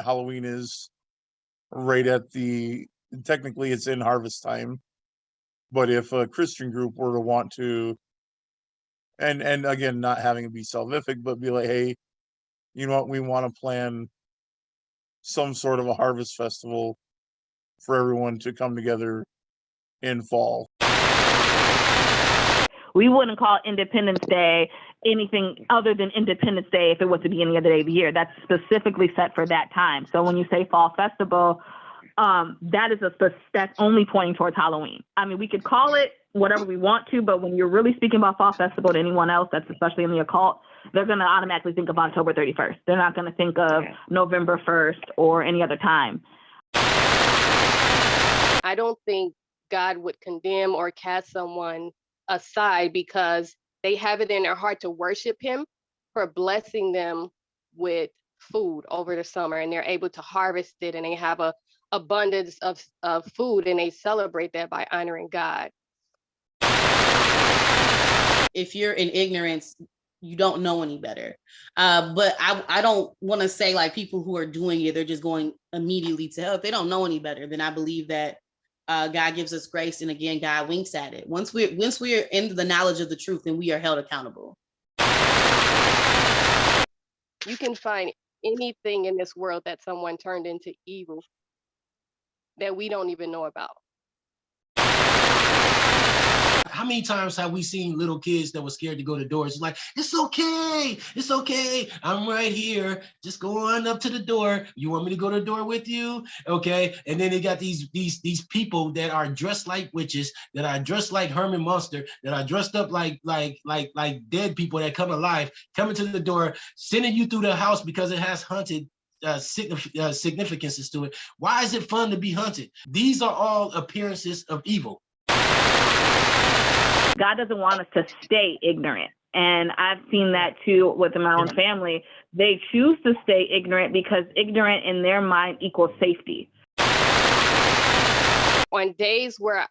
Halloween is right at technically it's in harvest time, but if a Christian group were to want to, and again, not having it be salvific, but be like, hey, you know what, we want to plan some sort of a harvest festival for everyone to come together in fall. We wouldn't call Independence Day anything other than Independence Day if it was to be any other day of the year. That's specifically set for that time. So when you say fall festival, that's only pointing towards Halloween. I mean, we could call it whatever we want to, but when you're really speaking about fall festival to anyone else, that's especially in the occult, they're going to automatically think of October 31st. They're not going to think of November 1st or any other time. I don't think God would condemn or cast someone aside because they have it in their heart to worship him for blessing them with food over the summer, and they're able to harvest it, and they have a abundance of food, and they celebrate that by honoring God. If you're in ignorance, you don't know any better. But I don't want to say like people who are doing it, they're just going immediately to hell. If they don't know any better, then I believe that God gives us grace, and again, God winks at it. Once we're in the knowledge of the truth, then we are held accountable. You can find anything in this world that someone turned into evil that we don't even know about. How many times have we seen little kids that were scared to go to doors? It's like, it's okay, I'm right here. Just go on up to the door. You want me to go to the door with you? Okay. And then they got these people that are dressed like witches, that are dressed like Herman Munster, that are dressed up like dead people that come alive, coming to the door, sending you through the house because it has haunted significances to it. Why is it fun to be hunted? These are all appearances of evil. God doesn't want us to stay ignorant. And I've seen that too within my own family. They choose to stay ignorant because ignorant in their mind equals safety. On days where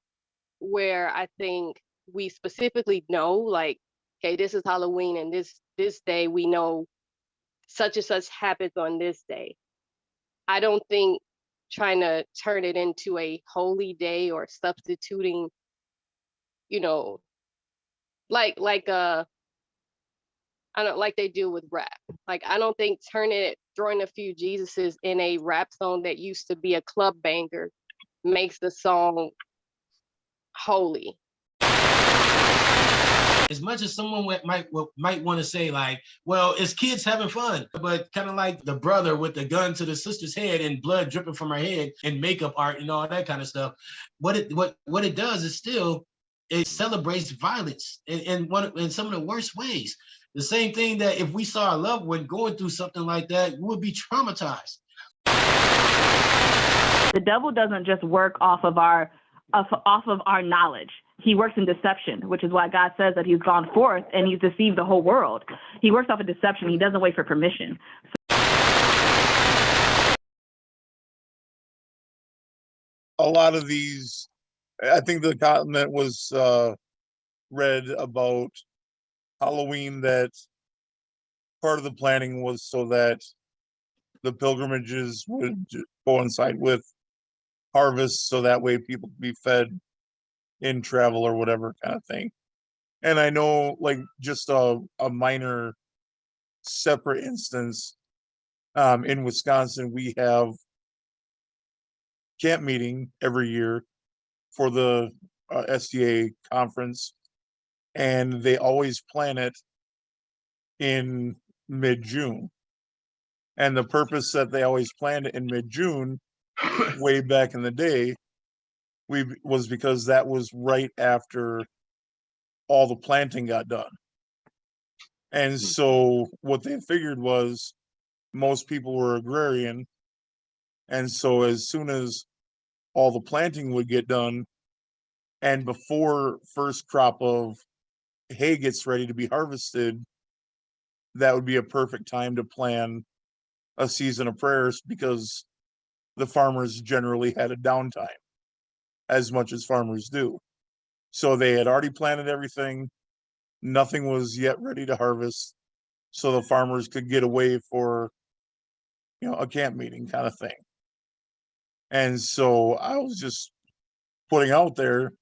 I think we specifically know, like, okay, this is Halloween, and this day we know such and such happens on this day. I don't think trying to turn it into a holy day or substituting, like I don't like they do with rap. Like, I don't think throwing a few Jesuses in a rap song that used to be a club banger makes the song holy. As much as someone might want to say like, well, it's kids having fun, but kind of like the brother with the gun to the sister's head and blood dripping from her head and makeup art and all that kind of stuff. What it does is still, it celebrates violence in some of the worst ways. The same thing that if we saw a loved one going through something like that, we would be traumatized. The devil doesn't just work off of our knowledge. He works in deception, which is why God says that he's gone forth and he's deceived the whole world. He works off of deception. He doesn't wait for permission. A lot of these, I think the comment was read about Halloween that part of the planning was so that the pilgrimages would coincide with harvest, so that way people could be fed in travel or whatever kind of thing. And I know, like, just a minor separate instance, in Wisconsin, we have camp meeting every year for the SDA conference, and they always plan it in mid-June. And the purpose that they always planned it in mid-June, way back in the day, was because that was right after all the planting got done. And so what they figured was most people were agrarian, and so as soon as all the planting would get done, And before first crop of hay gets ready to be harvested, that would be a perfect time to plan a season of prayers, because the farmers generally had a downtime, as much as farmers do. So they had already planted everything. Nothing was yet ready to harvest. So the farmers could get away for, a camp meeting kind of thing. And so I was just putting out there,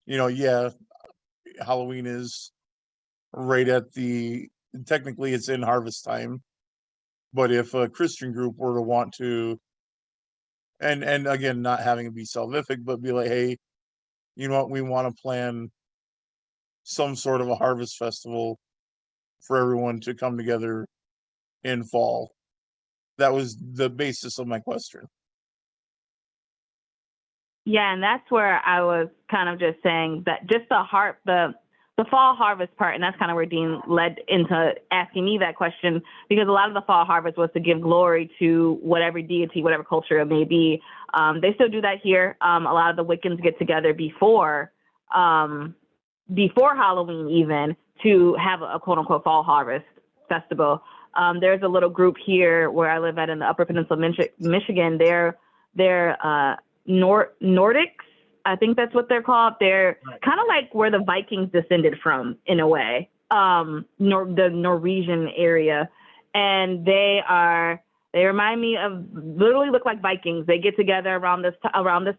yeah, Halloween is right at technically it's in harvest time. But if a Christian group were to want to, and again, not having it be salvific, but be like, hey, you know what, we want to plan some sort of a harvest festival for everyone to come together in fall. That was the basis of my question. Yeah, and that's where I was kind of just saying that just the fall harvest part, and that's kind of where Dean led into asking me that question, because a lot of the fall harvest was to give glory to whatever deity, whatever culture it may be. They still do that here. A lot of the Wiccans get together before Halloween even to have a quote unquote fall harvest festival. There's a little group here where I live at in the Upper Peninsula, Michigan. They're Nordics. I think that's what they're called. They're kind of like where the Vikings descended from in a way, the Norwegian area. And they remind me of, literally look like Vikings. They get together around this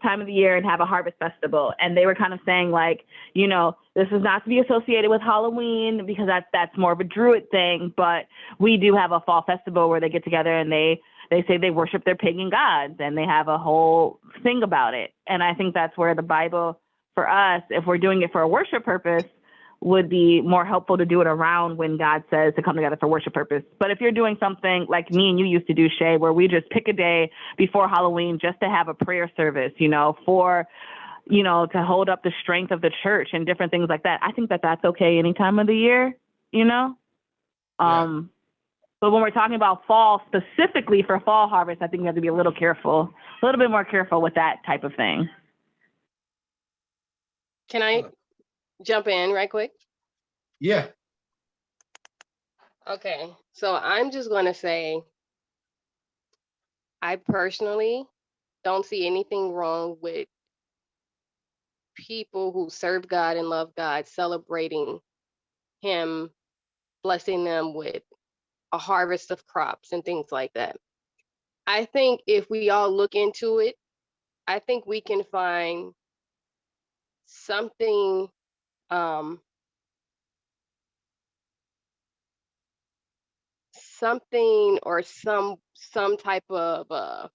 time of the year and have a harvest festival. And they were kind of saying like, this is not to be associated with Halloween because that's more of a Druid thing. But we do have a fall festival where they get together and they say they worship their pagan gods, and they have a whole thing about it. And I think that's where the Bible, for us, if we're doing it for a worship purpose, would be more helpful to do it around when God says to come together for worship purpose. But if you're doing something like me and you used to do, Shay, where we just pick a day before Halloween just to have a prayer service, to hold up the strength of the church and different things like that, I think that that's okay any time of the year, Yeah. But when we're talking about fall, specifically for fall harvest, I think we have to be a little bit more careful with that type of thing. Can I jump in right quick? Yeah. Okay, so I'm just going to say, I personally don't see anything wrong with people who serve God and love God celebrating Him, blessing them with a harvest of crops and things like that. I think if we all look into it, I think we can find something or some type of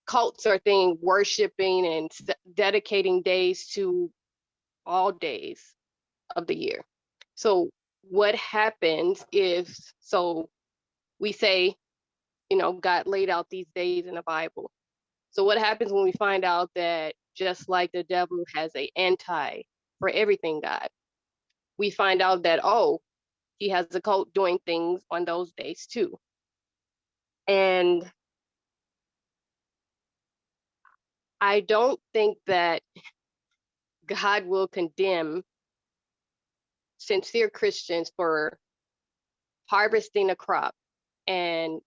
cults or thing worshiping and dedicating days to all days of the year. So what happens if, we say, God laid out these days in the Bible. So what happens when we find out that just like the devil has an anti for everything God, we find out that, he has a cult doing things on those days too. And I don't think that God will condemn sincere Christians for harvesting a crop and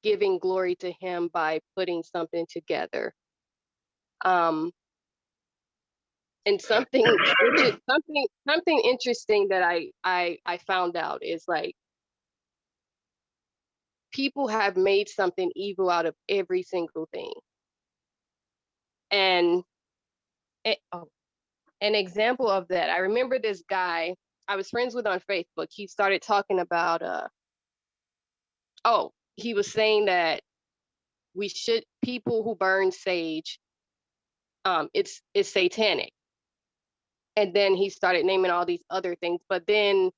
giving glory to Him by putting something together. And something interesting that I found out is like, people have made something evil out of every single thing. And an example of that, I remember this guy I was friends with on Facebook. He started talking about he was saying that people who burn sage, it's satanic. And then he started naming all these other things. But then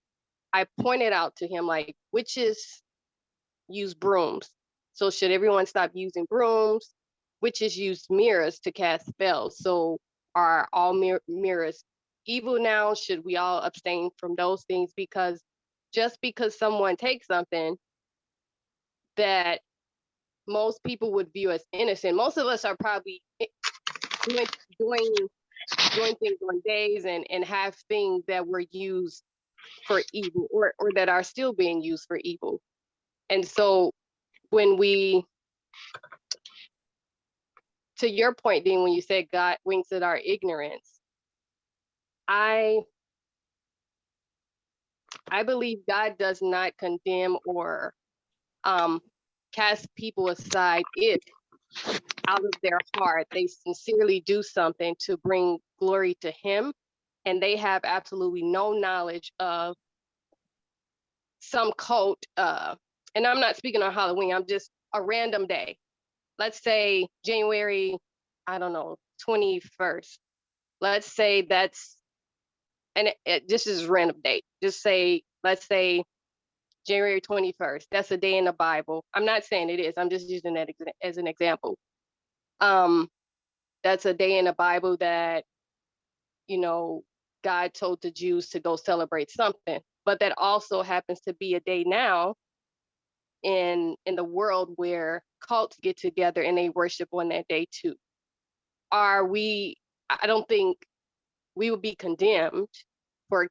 I pointed out to him, like, witches use brooms. So should everyone stop using brooms? Witches use mirrors to cast spells. So are all mirrors evil now? Should we all abstain from those things? Because just because someone takes something that most people would view as innocent, most of us are probably doing doing things on days and have things that were used for evil or that are still being used for evil. And so when we, to your point, Dean, when you said God winks at our ignorance, I believe God does not condemn or cast people aside if out of their heart they sincerely do something to bring glory to him and they have absolutely no knowledge of some cult, and I'm not speaking on Halloween, I'm just a random day. Let's say January, I don't know, 21st. Let's say that's, and this is a random date. Just say, let's say January 21st. That's a day in the Bible. I'm not saying it is. I'm just using that as an example. That's a day in the Bible that, you know, God told the Jews to go celebrate something. But that also happens to be a day now in the world where cults get together and they worship on that day too. I don't think we would be condemned for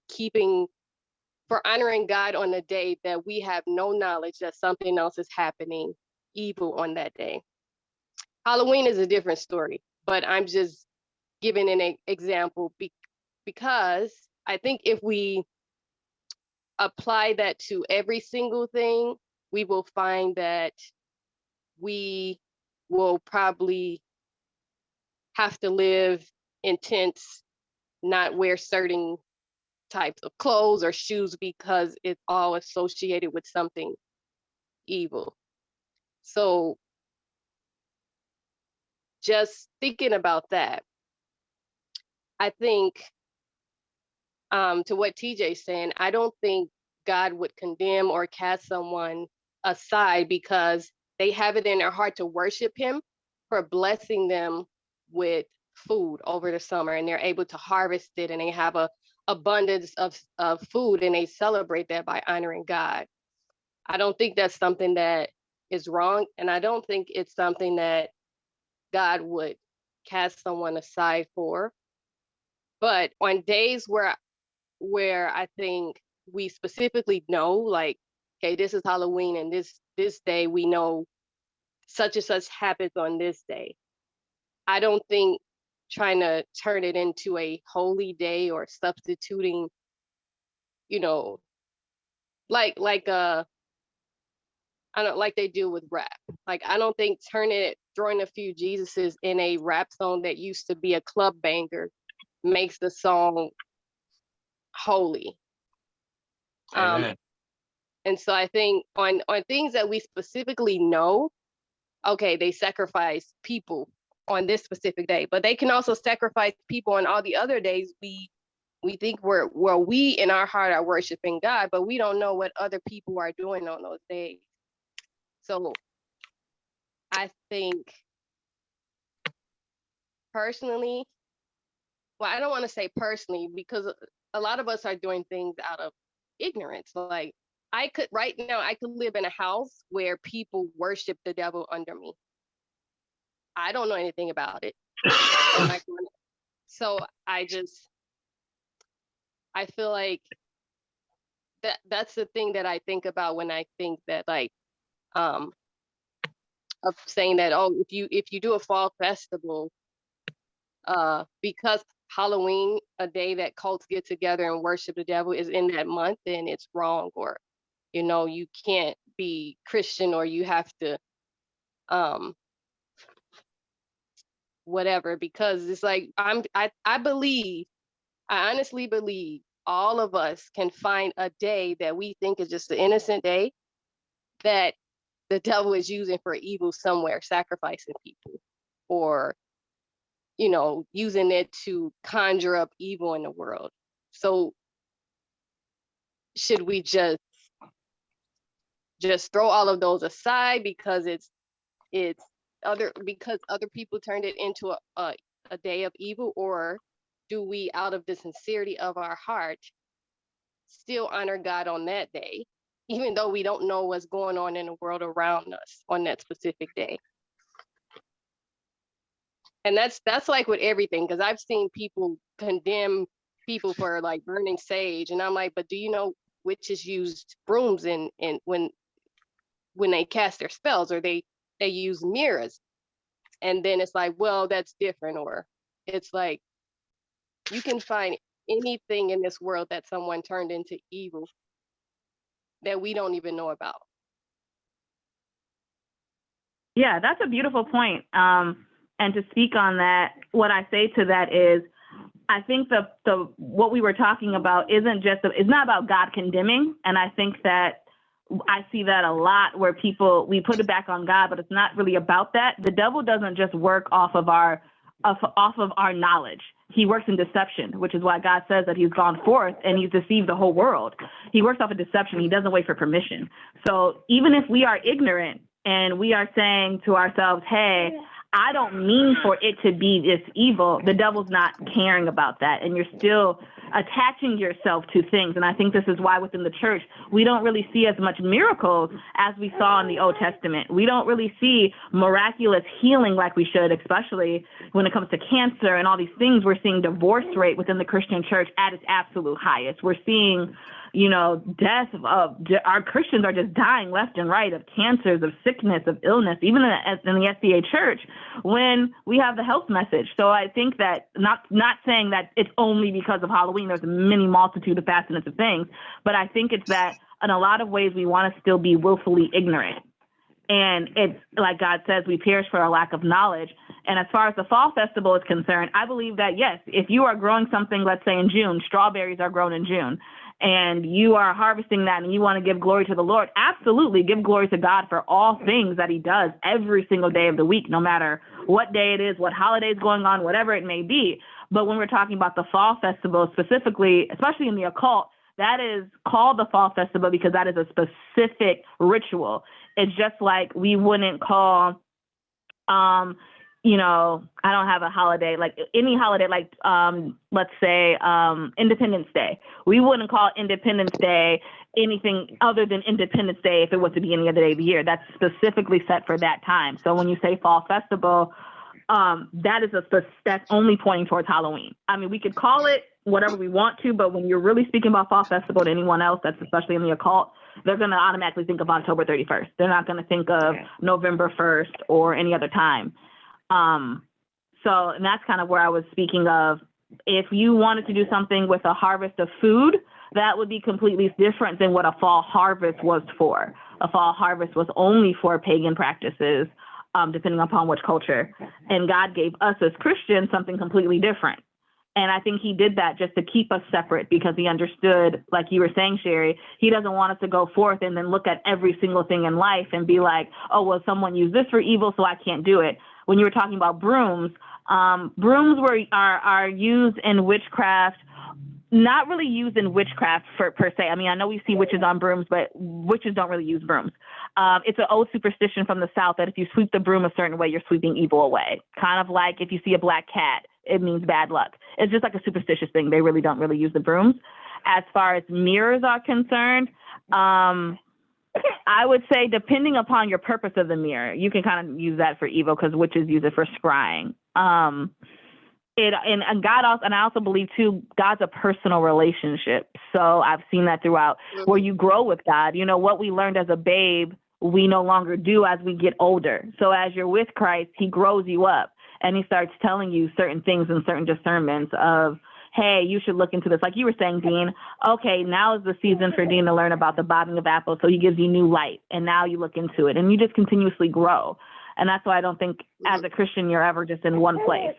honoring God on a day that we have no knowledge that something else is happening evil on that day. Halloween is a different story, but I'm just giving an example because I think if we apply that to every single thing, we will find that we will probably have to live in tents, not wear certain types of clothes or shoes because it's all associated with something evil. So just thinking about that, I think to what TJ's saying, I don't think God would condemn or cast someone aside because they have it in their heart to worship him for blessing them with food over the summer and they're able to harvest it and they have a abundance of food and they celebrate that by honoring God. I don't think that's something that is wrong. And I don't think it's something that God would cast someone aside for. But on days where I think we specifically know, like, okay, this is Halloween and this day we know such and such happens on this day. I don't think trying to turn it into a holy day or substituting, you know, like I don't like they do with rap. Like I don't think throwing a few Jesuses in a rap song that used to be a club banger makes the song holy. Amen. And so I think on things that we specifically know, okay, they sacrifice people on this specific day, but they can also sacrifice people on all the other days we think we in our heart are worshiping God, but we don't know what other people are doing on those days. So I think personally, well, I don't want to say personally because a lot of us are doing things out of ignorance. Like I could live in a house where people worship the devil under me. I don't know anything about it. So I feel like that's the thing that I think about when I think that like of saying that, oh, if you do a fall festival because Halloween, a day that cults get together and worship the devil, is in that month, then it's wrong, or you can't be Christian, or you have to whatever, because it's like I honestly believe all of us can find a day that we think is just an innocent day that the devil is using for evil somewhere, sacrificing people or using it to conjure up evil in the world. So should we just throw all of those aside because it's other people turned it into a day of evil, or do we, out of the sincerity of our heart, still honor God on that day, even though we don't know what's going on in the world around us on that specific day? And that's like with everything, because I've seen people condemn people for like burning sage, and I'm like, but do you know witches used brooms in when they cast their spells, or they use mirrors? And then it's like, well, that's different. Or it's like, you can find anything in this world that someone turned into evil that we don't even know about. Yeah, that's a beautiful point. And to speak on that, what I say to that is, I think the what we were talking about isn't just it's not about God condemning, and I think that I see that a lot where we put it back on God, but it's not really about that. The devil doesn't just work off of our knowledge. He works in deception, which is why God says that he's gone forth and he's deceived the whole world. He works off of deception. He doesn't wait for permission. So even if we are ignorant and we are saying to ourselves, hey, I don't mean for it to be this evil, the devil's not caring about that. And you're still attaching yourself to things. And I think this is why within the church, we don't really see as much miracles as we saw in the Old Testament. We don't really see miraculous healing like we should, especially when it comes to cancer and all these things. We're seeing divorce rate within the Christian church at its absolute highest. We're seeing, death of our Christians are just dying left and right of cancers, of sickness, of illness, even in the SDA church, when we have the health message. So I think that not saying that it's only because of Halloween, there's a many multitude of facets of things, but I think it's that in a lot of ways we want to still be willfully ignorant. And it's like God says, we perish for a lack of knowledge. And as far as the fall festival is concerned, I believe that, yes, if you are growing something, let's say in June, strawberries are grown in June, and you are harvesting that and you want to give glory to the Lord, absolutely give glory to God for all things that he does every single day of the week, no matter what day it is, what holiday is going on, whatever it may be. But when we're talking about the fall festival specifically, especially in the occult, that is called the fall festival because that is a specific ritual. It's just like we wouldn't call, I don't have a holiday, like any holiday, like let's say Independence Day. We wouldn't call Independence Day anything other than Independence Day if it was to be any other day of the year. That's specifically set for that time. So when you say fall festival, that's only pointing towards Halloween. I mean, we could call it whatever we want to, but when you're really speaking about fall festival to anyone else, that's especially in the occult, they're going to automatically think of October 31st. They're not going to think of November 1st or any other time. And that's kind of where I was speaking of, if you wanted to do something with a harvest of food, that would be completely different than what a fall harvest was for. A fall harvest was only for pagan practices, depending upon which culture. And God gave us as Christians something completely different. And I think he did that just to keep us separate because he understood, like you were saying, Sherry, he doesn't want us to go forth and then look at every single thing in life and be like, oh, well, someone used this for evil, so I can't do it. When you were talking about brooms, brooms are used in witchcraft, not really used in witchcraft per se. I mean, I know we see witches on brooms, but witches don't really use brooms. It's an old superstition from the South that if you sweep the broom a certain way, you're sweeping evil away. Kind of like if you see a black cat, it means bad luck. It's just like a superstitious thing. They really don't really use the brooms. As far as mirrors are concerned, I would say depending upon your purpose of the mirror, you can kind of use that for evil because witches use it for scrying. And God also, and I also believe too, God's a personal relationship. So I've seen that throughout where you grow with God. What we learned as a babe, we no longer do as we get older. So as you're with Christ, he grows you up and he starts telling you certain things and certain discernments of, hey, you should look into this. Like you were saying, Dean, okay, now is the season for Dean to learn about the bobbing of apples. So he gives you new light and now you look into it and you just continuously grow. And that's why I don't think as a Christian, you're ever just in one place.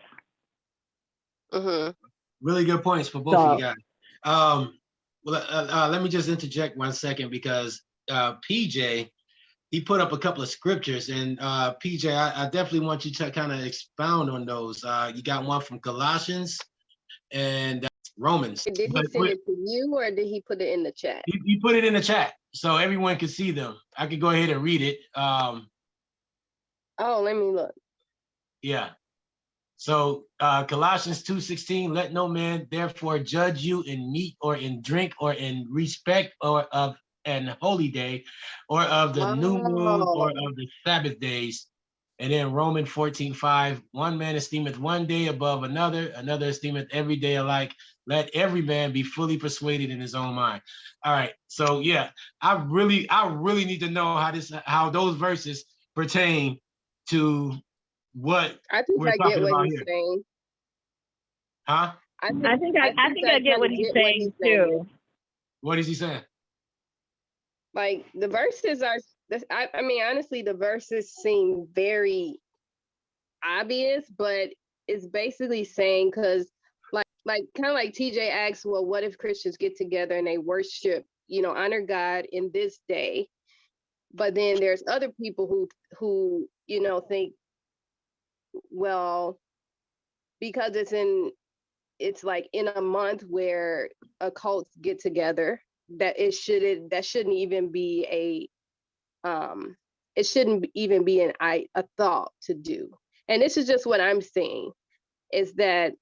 Really good points for both of you guys. Let me just interject 1 second because PJ, he put up a couple of scriptures and PJ, I definitely want you to kind of expound on those. You got one from Colossians and Romans. Did he send it to you or did he put it in the chat? He put it in the chat so everyone can see them. I could go ahead and read it. Oh, let me look. Yeah. So Colossians 2:16, let no man therefore judge you in meat or in drink or in respect or of an holy day or of the new moon or of the Sabbath days, And then Romans 14:5, one man esteemeth one day above another, another esteemeth every day alike. Let every man be fully persuaded in his own mind. All right. So yeah, I really need to know how those verses pertain to what I think we're I get talking what about he's here. saying. Huh? I think I get what kinda he's saying too. What is he saying? Like the verses are, I mean, honestly, the verses seem very obvious, but it's basically saying, because like kind of like TJ asks, well, what if Christians get together and they worship, honor God in this day, but then there's other people who think, well, because it's like in a month where occults get together, that shouldn't even be it shouldn't even be a thought to do. And this is just what I'm seeing, is that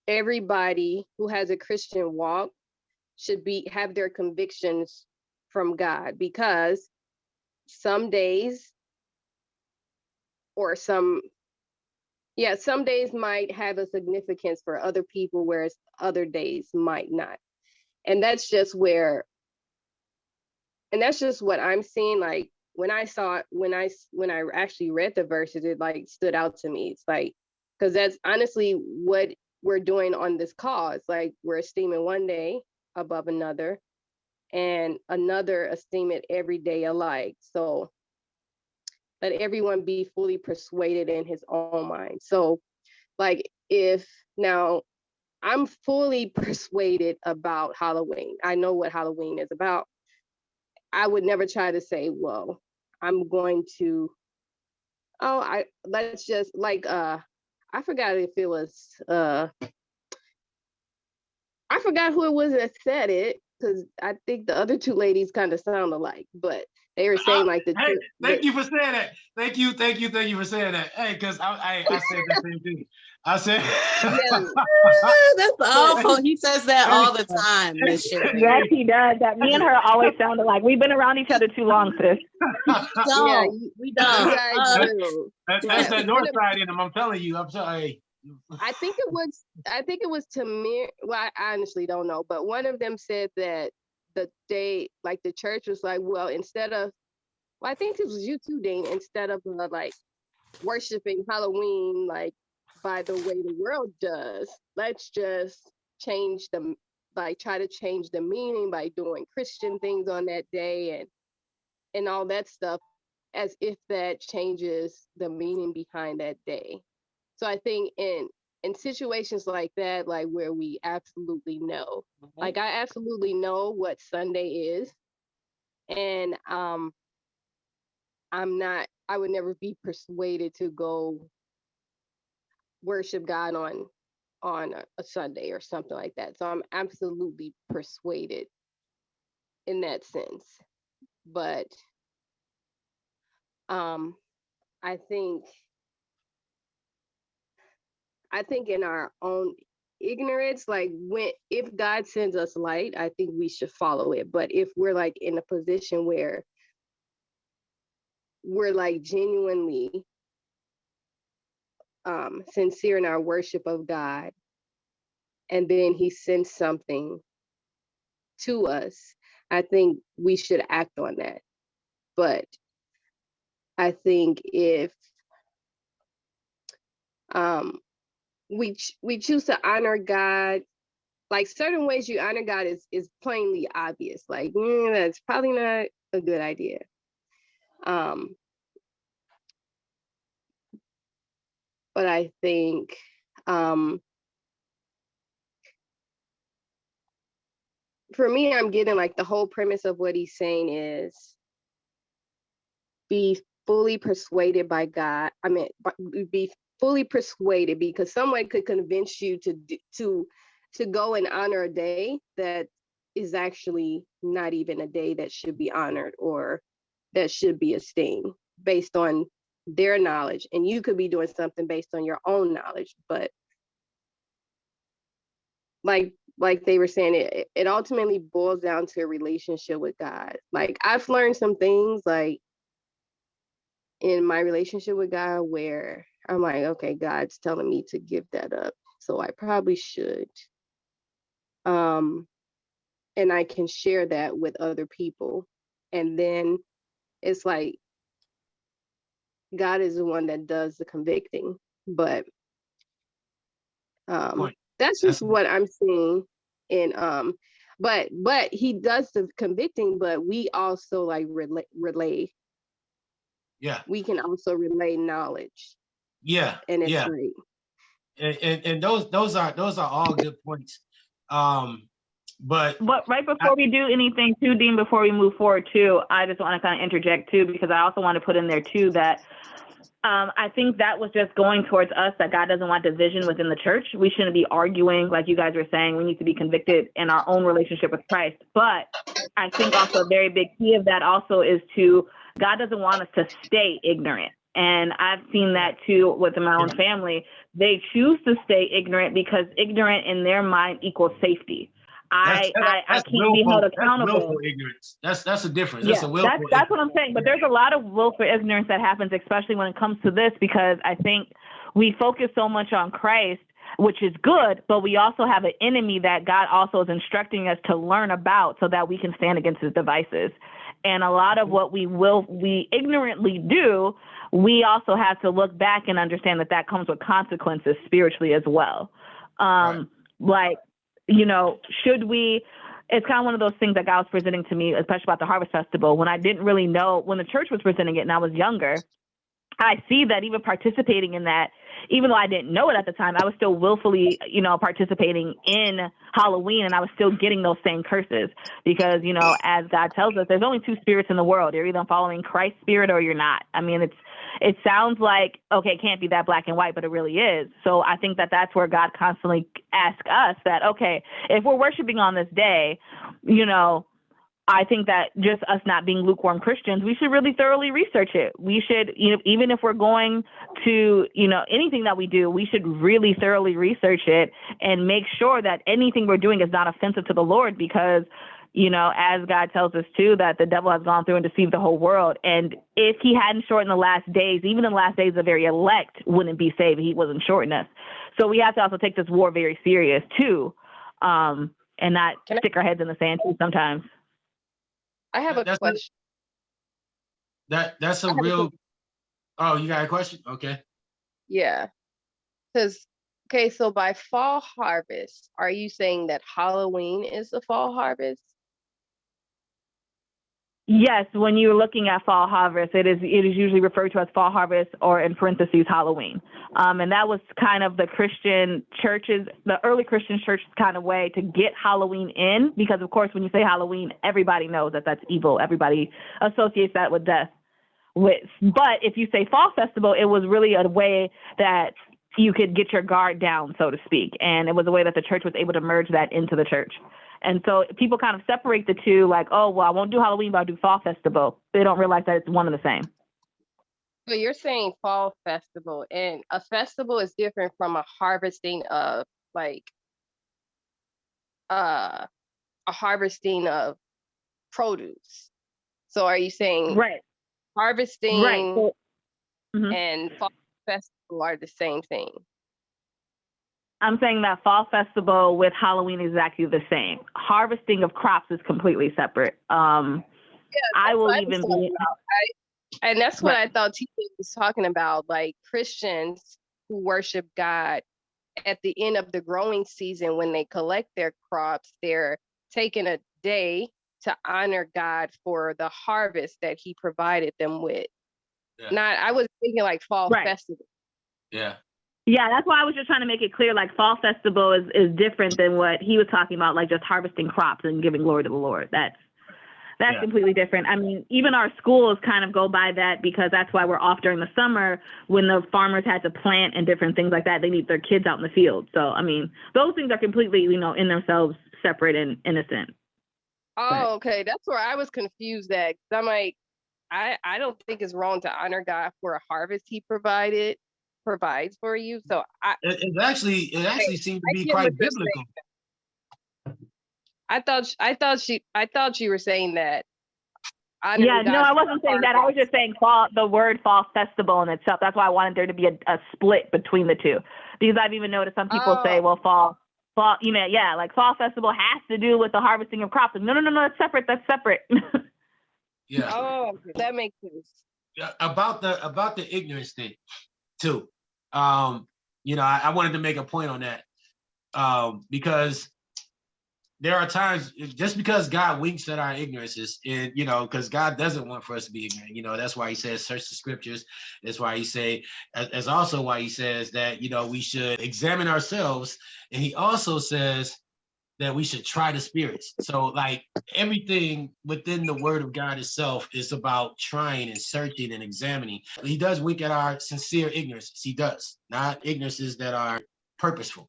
everybody who has a Christian walk should have their convictions from God, because some days or some days might have a significance for other people, whereas other days might not. And that's just what I'm seeing. Like when I actually read the verses, it like stood out to me. It's like, because that's honestly what we're doing on this call. It's like we're esteeming one day above another, and another esteem it every day alike. So let everyone be fully persuaded in his own mind. So like, if now I'm fully persuaded about Halloween, I know what Halloween is about, I would never try to say, well, I'm going to, let's just like, I forgot if it was, I forgot who it was that said it, because I think the other two ladies kind of sound alike, but they were saying like hey, thank you for saying that. Thank you for saying that. Hey, because I said the same thing. I said, that's awful. He says that all the time, Miss Sherry. Yes, he does. That me and her always sounded like we've been around each other too long, sis. We don't. You guys do. That's that north side in them. I'm telling you. I'm sorry. I think it was Tamir. Well, I honestly don't know, but one of them said that the church was like, well, instead of, well, I think it was you too, Dean, instead of like worshiping Halloween like by the way the world does, let's just try to change the meaning by doing Christian things on that day and all that stuff, as if that changes the meaning behind that day. So I think in situations like that, like where we absolutely know, like I absolutely know what Sunday is, and I would never be persuaded to go worship God on a Sunday or something like that. So I'm absolutely persuaded in that sense. But I think in our own ignorance, like if God sends us light, I think we should follow it. But if we're like in a position where we're like genuinely sincere in our worship of God, and then he sends something to us, I think we should act on that. But I think if we choose to honor God, like certain ways you honor God is plainly obvious. Like that's probably not a good idea. But I think for me, I'm getting like the whole premise of what he's saying is be fully persuaded by God. I mean, be fully persuaded, because someone could convince you to go and honor a day that is actually not even a day that should be honored or that should be esteemed based on their knowledge. And you could be doing something based on your own knowledge. But like they were saying, it ultimately boils down to a relationship with God. Like I've learned some things, like in my relationship with God where I'm like, okay, God's telling me to give that up. So I probably should. And I can share that with other people. And then it's like God is the one that does the convicting. But Point. that's That's just what I'm seeing in but he does the convicting, but we also like relay. yeah, We can also relay knowledge. yeah, And it's yeah. like And those are all good points. But right before we do anything too, Dean, before we move forward too, I just want to kind of interject too, because I also want to put in there too that I think that was just going towards us, that God doesn't want division within the church. We shouldn't be arguing, like you guys were saying. We need to be convicted in our own relationship with Christ. But I think also a very big key of that also is to, God doesn't want us to stay ignorant. And I've seen that too within my own family. They choose to stay ignorant because ignorant in their mind equals safety. I can't be held accountable. That's willful ignorance. That's a difference. Yeah, That's a willful that's what I'm saying. But there's a lot of willful ignorance that happens, especially when it comes to this, because I think we focus so much on Christ, which is good, but we also have an enemy that God also is instructing us to learn about so that we can stand against his devices. And a lot of what we ignorantly do, we also have to look back and understand that that comes with consequences spiritually as well. Like, you know, should we, it's kind of one of those things that God was presenting to me, especially about the Harvest Festival, when I didn't really know, when the church was presenting it and I was younger. I see that even participating in that, even though I didn't know it at the time, I was still willfully, you know, participating in Halloween, and I was still getting those same curses because, you know, as God tells us, there's only two spirits in the world. You're either following Christ's spirit or you're not. I mean, it sounds like, okay, it can't be that black and white, but it really is. So I think that that's where God constantly asks us that, okay, if we're worshiping on this day, you know, I think that just us not being lukewarm Christians, we should really thoroughly research it. We should, you know, even if we're going to, you know, anything that we do, we should really thoroughly research it and make sure that anything we're doing is not offensive to the Lord, because, you know, as God tells us too, that the devil has gone through and deceived the whole world. And if he hadn't shortened the last days, even in the last days, the very elect wouldn't be saved. He wasn't shortening us. So we have to also take this war very serious too, and not stick our heads in the sand too sometimes. I have a question. That's a real. Oh, you got a question? Okay. Yeah. Because, okay, so by fall harvest, are you saying that Halloween is the fall harvest? Yes, when you're looking at fall harvest, it is usually referred to as fall harvest, or in parentheses, Halloween. And that was kind of the Christian churches, the early Christian churches kind of way to get Halloween in, because of course, when you say Halloween, everybody knows that that's evil. Everybody associates that with death. But if you say fall festival, it was really a way that you could get your guard down, so to speak. And it was a way that the church was able to merge that into the church. And so people kind of separate the two, like, oh, well, I won't do Halloween, but I'll do fall festival. They don't realize that it's one and the same. So you're saying fall festival, and a festival is different from a harvesting of, like, a harvesting of produce. So are you saying harvesting So, and fall festival are the same thing? I'm saying that fall festival with Halloween is exactly the same. Harvesting of crops is completely separate. I will even be, and that's what I thought TJ was talking about, like Christians who worship God at the end of the growing season, when they collect their crops, they're taking a day to honor God for the harvest that he provided them with. I was thinking like fall festival. Yeah, that's why I was just trying to make it clear, like fall festival is different than what he was talking about, like just harvesting crops and giving glory to the Lord. That's completely different. I mean, even our schools kind of go by that, because that's why we're off during the summer when the farmers had to plant and different things like that. They need their kids out in the field. So, I mean, those things are completely, you know, in themselves separate and innocent. Oh, okay. That's where I was confused at. I'm like, I don't think it's wrong to honor God for a harvest he provides for you. So it actually seems to be quite biblical. I thought you were saying that honoring Yeah, no, God I wasn't saying that. I was just saying the word fall festival in itself. That's why I wanted there to be a split between the two. Because I've even noticed some people say, well, fall, like fall festival has to do with the harvesting of crops. No, that's separate. That's separate. Yeah. Oh, that makes sense. About the ignorance thing too. I wanted to make a point on that. Because there are times, just because God winks at our ignorances, and because God doesn't want for us to be ignorant. That's why he says search the scriptures. That's why he say, as also why he says that we should examine ourselves, and he also says that we should try the spirits. So like everything within the word of God itself is about trying and searching and examining. He does wink at our sincere ignorances. He does, not ignorances that are purposeful.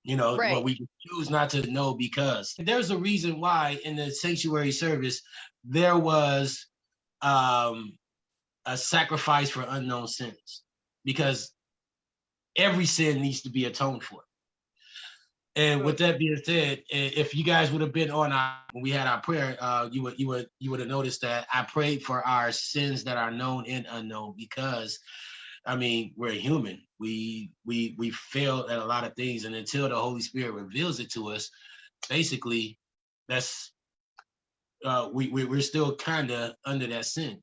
Right. What we choose not to know, because there's a reason why in the sanctuary service there was a sacrifice for unknown sins, because every sin needs to be atoned for. And with that being said, if you guys would have been on when we had our prayer, you would have noticed that I prayed for our sins that are known and unknown, because we're human. We fail at a lot of things, and until the Holy Spirit reveals it to us, basically, that's we're still kind of under that sin,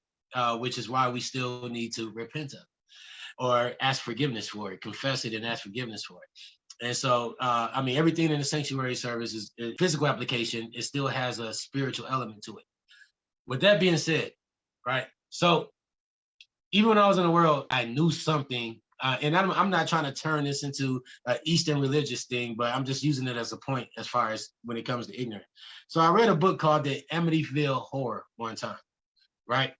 which is why we still need to repent of, or ask forgiveness for it, confess it, and ask forgiveness for it. And so, everything in the sanctuary service is physical application. It still has a spiritual element to it. With that being said, right? So even when I was in the world, I knew something, and I'm not trying to turn this into an Eastern religious thing, but I'm just using it as a point as far as when it comes to ignorance. So I read a book called The Amityville Horror one time, right?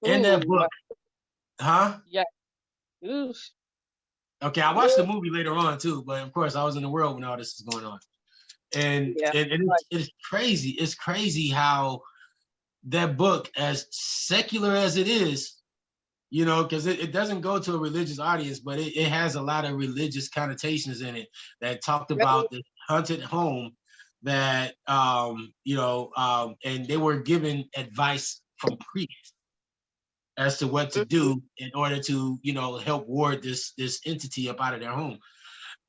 In that book, Yeah. Oof. Okay, I watched the movie later on too, but of course I was in the world when all this is going on. And, it's crazy. It's crazy how that book, as secular as it is, because it doesn't go to a religious audience, but it has a lot of religious connotations in it that talked about the haunted home that, and they were given advice from priests as to what to do in order to, help ward this entity up out of their home.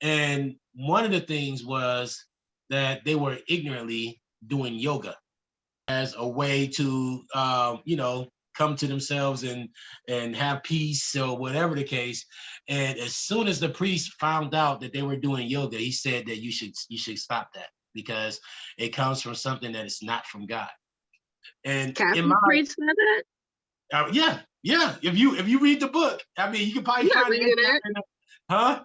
And one of the things was that they were ignorantly doing yoga as a way to, come to themselves and have peace, or whatever the case. And as soon as the priest found out that they were doing yoga, he said that you should stop that, because it comes from something that is not from God. And Catholic priest said that? Yeah. If you read the book, you can probably find it. Huh?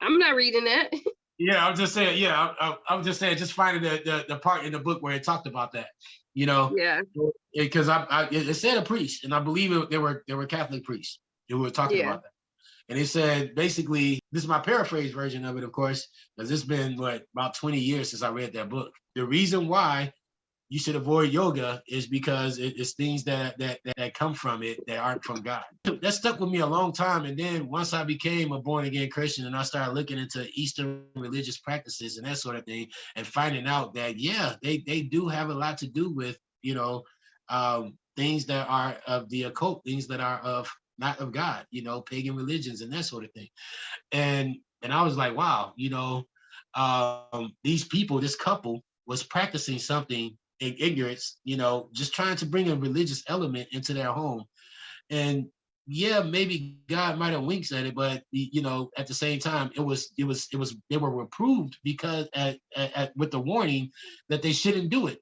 I'm not reading that. Yeah, I'm just saying. Yeah, I'm just saying. Just finding the part in the book where it talked about that. Yeah. Because it said a priest, and I believe they were Catholic priests who were talking about that. And it said, basically, this is my paraphrase version of it, of course, because it's been about 20 years since I read that book. The reason why you should avoid yoga is because it's things that come from it that aren't from God. That stuck with me a long time. And then once I became a born again Christian and I started looking into Eastern religious practices and that sort of thing, and finding out that, they do have a lot to do with, things that are of the occult, things that are not of God, pagan religions and that sort of thing. And I was like, wow, these people, this couple was practicing something in ignorance, just trying to bring a religious element into their home. And maybe God might have winked at it, but at the same time, it was they were reproved because with the warning that they shouldn't do it.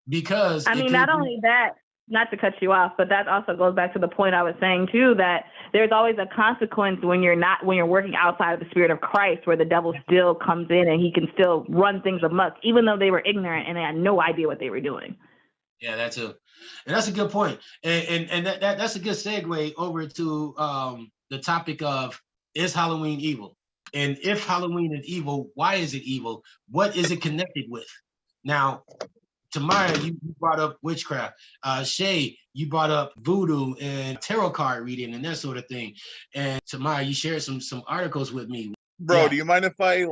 Because not only that, not to cut you off, but that also goes back to the point I was saying too, that there's always a consequence when you're working outside of the spirit of Christ, where the devil still comes in and he can still run things amok, even though they were ignorant and they had no idea what they were doing. Yeah, that too. And that's a good point. And that's a good segue over to the topic of, is Halloween evil? And if Halloween is evil, why is it evil? What is it connected with? Now, Tamara, you brought up witchcraft. Shay, you brought up voodoo and tarot card reading and that sort of thing. And Tamara, you shared some articles with me. Bro, do you mind if I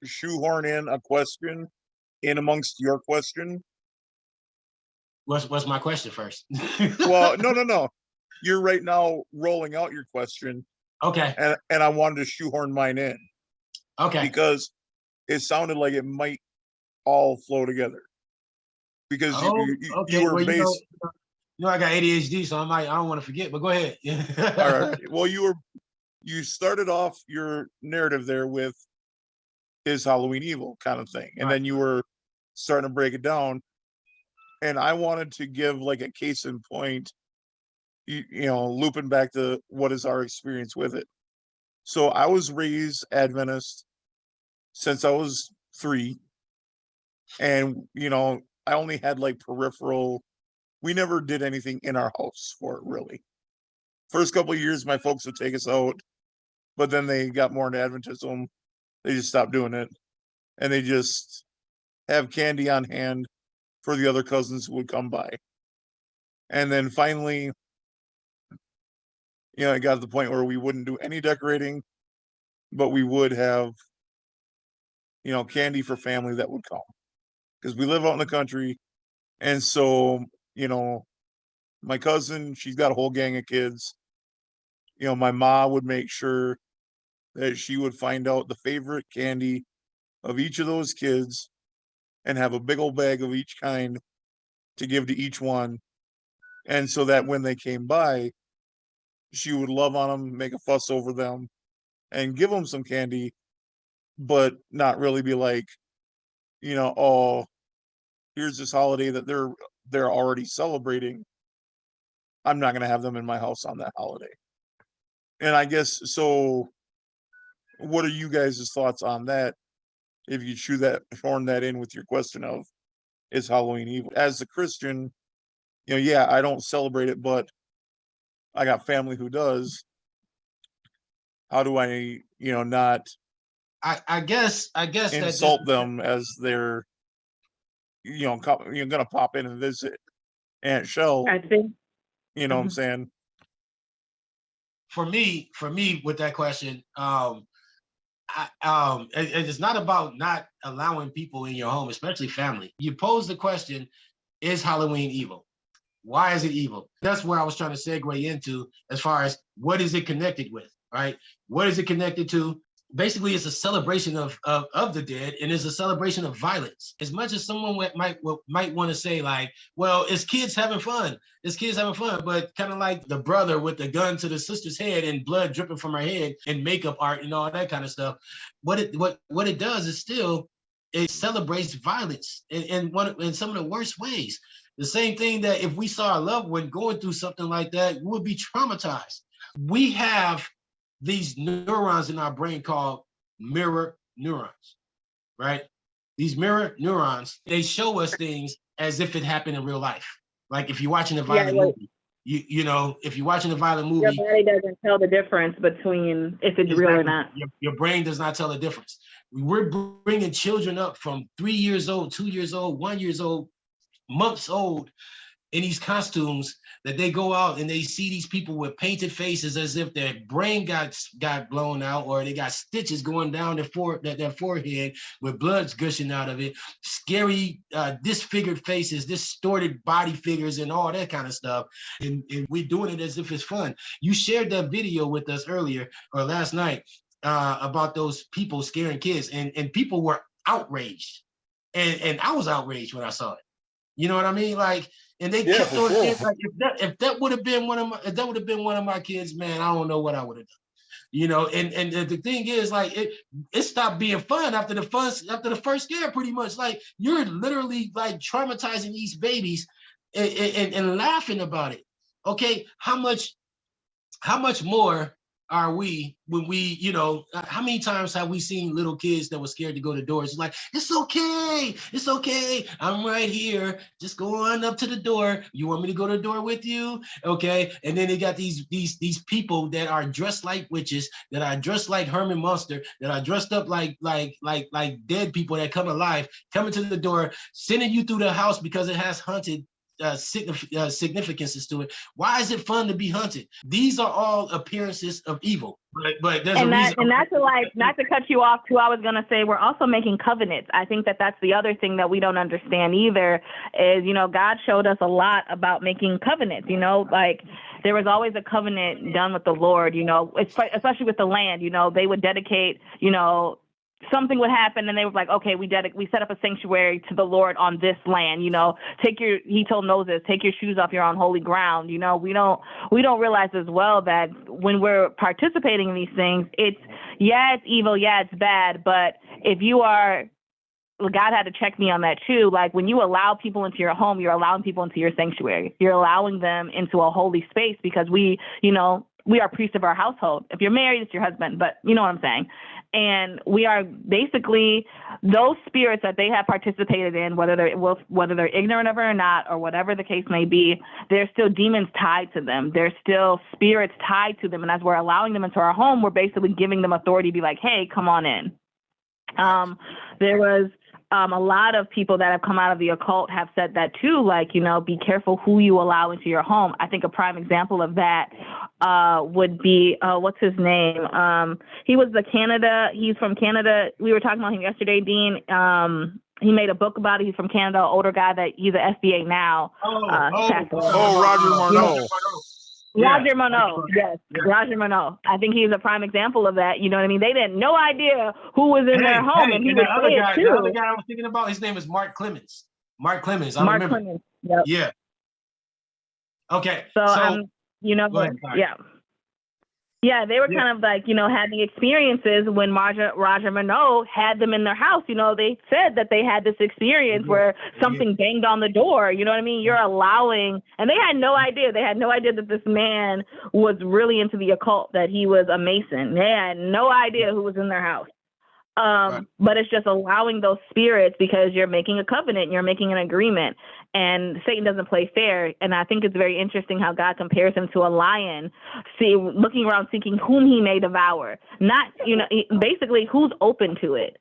shoehorn in a question in amongst your question? what's my question first? Well, no. You're right now rolling out your question, Okay. and I wanted to shoehorn mine in Okay. because it sounded like it might all flow together. Because Oh, you okay. were Well, based. I got ADHD, so I don't want to forget. But go ahead. All right. Well, you started off your narrative there with is Halloween evil kind of thing, and Right. then you were starting to break it down, and I wanted to give like a case in point, you know, looping back to what is our experience with it. So I was raised Adventist since I was 3, and you know, I only had like peripheral. We never did anything in our house for it really. First couple of years, my folks would take us out, but then they got more into Adventism. They just stopped doing it, and they just have candy on hand for the other cousins who would come by. And then finally, you know, it got to the point where we wouldn't do any decorating, but we would have, you know, candy for family that would come because we live out in the country. And so, you know, my cousin, she's got a whole gang of kids. You know, my mom would make sure that she would find out the favorite candy of each of those kids and have a big old bag of each kind to give to each one. And so that when they came by, she would love on them, make a fuss over them, and give them some candy, but not really be like, you know, oh, here's this holiday that they're already celebrating. I'm not going to have them in my house on that holiday. And I guess so. What are you guys' thoughts on that? If you horn that in with your question of is Halloween evil? As a Christian, you know, yeah, I don't celebrate it, but I got family who does. How do I, you know, not I guess that insult them as they're, you know, you're gonna pop in and visit Aunt Shell? I think. You know what I'm saying? for me with that question, it's not about not allowing people in your home, especially family. You pose the question, is Halloween evil? Why is it evil? That's where I was trying to segue into as far as what is it connected with, right? What is it connected to? Basically, it's a celebration of the dead, and it's a celebration of violence. As much as someone might want to say like, well, it's kids having fun. It's kids having fun, but kind of like the brother with the gun to the sister's head and blood dripping from her head and makeup art and all that kind of stuff. What it does is still it celebrates violence in some of the worst ways. The same thing that if we saw a loved one going through something like that, we would be traumatized. We have these neurons in our brain called mirror neurons, right? These mirror neurons, they show us things as if it happened in real life. Like if you're watching a violent movie, you know, if you're watching a violent movie, your body doesn't tell the difference between if it's real or not. Your brain does not tell the difference. We're bringing children up from 3 years old, 2 years old, 1 year old, months old in these costumes that they go out and they see these people with painted faces as if their brain got blown out or they got stitches going down their forehead with blood gushing out of it, scary disfigured faces, distorted body figures and all that kind of stuff. And we're doing it as if it's fun. You shared that video with us earlier or last night about those people scaring kids and people were outraged. And I was outraged when I saw it. You know what I mean? Like, and they kept on like, if that would have been one of my kids, man, I don't know what I would have done. You know, and the thing is, like, it stopped being fun after the first scare, pretty much. Like, you're literally like traumatizing these babies and laughing about it. Okay, how much more are we when we, you know, how many times have we seen little kids that were scared to go to doors? It's like, it's okay, I'm right here, just go on up to the door. You want me to go to the door with you? Okay. And then they got these people that are dressed like witches, that are dressed like Herman Munster, that are dressed up like dead people that come alive, coming to the door, sending you through the house because it has haunted significances to it. Why is it fun to be hunted? These are all appearances of evil. But there's a reason. And not to cut you off too, I was gonna say we're also making covenants. I think that's the other thing that we don't understand either is, God showed us a lot about making covenants, like there was always a covenant done with the Lord, especially with the land, they would dedicate, something would happen and they were like, okay, we set up a sanctuary to the Lord on this land, he told Moses, take your shoes off, you're on holy ground. We don't realize as well that when we're participating in these things, it's evil, it's bad, but if you are, God had to check me on that too. Like when you allow people into your home, you're allowing people into your sanctuary. You're allowing them into a holy space because we are priests of our household. If you're married, it's your husband, but you know what I'm saying? And we are basically those spirits that they have participated in, whether they're ignorant of it or not, or whatever the case may be, there's still demons tied to them. There's still spirits tied to them. And as we're allowing them into our home, we're basically giving them authority to be like, hey, come on in. There was a lot of people that have come out of the occult have said that too, like, be careful who you allow into your home. I think a prime example of that would be, what's his name? He's from Canada. We were talking about him yesterday, Dean. He made a book about it. He's from Canada, older guy that he's an FBA now. Roger Marneau. Roger Marneau, yes, Roger Marneau. I think he's a prime example of that. You know what I mean? They had no idea who was in their home, and he would say it too. The other guy I was thinking about, his name is Mark Clemens. Mark Clemens, I remember. Clemens, yep. Yeah. Okay. So yeah, they were kind of like, having experiences when Roger Marneau had them in their house. They said that they had this experience where something banged on the door. You know what I mean? You're allowing, and they had no idea. They had no idea that this man was really into the occult, that he was a Mason. They had no idea who was in their house. But it's just allowing those spirits because you're making a covenant, you're making an agreement, and Satan doesn't play fair. And I think it's very interesting how God compares him to a lion, looking around seeking whom he may devour. Not, basically who's open to it.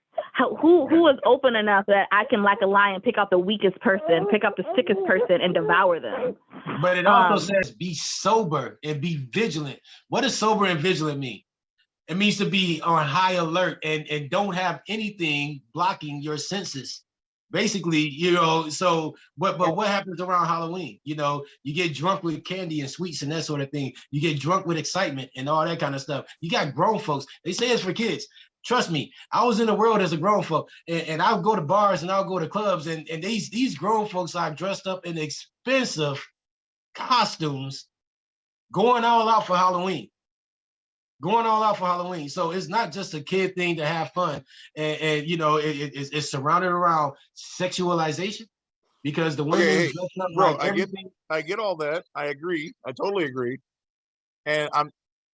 Who is open enough that I can, like a lion, pick out the weakest person, pick out the sickest person and devour them. But it also says be sober and be vigilant. What does sober and vigilant mean? It means to be on high alert and don't have anything blocking your senses. Basically, so but what happens around Halloween? You get drunk with candy and sweets and that sort of thing. You get drunk with excitement and all that kind of stuff. You got grown folks. They say it's for kids. Trust me, I was in the world as a grown folk, and I'll go to bars and I'll go to clubs, and these grown folks are dressed up in expensive costumes, going all out for Halloween. So it's not just a kid thing to have fun, and it's surrounded around sexualization because the women dress up like everything. I get all that. I agree. I totally agree. And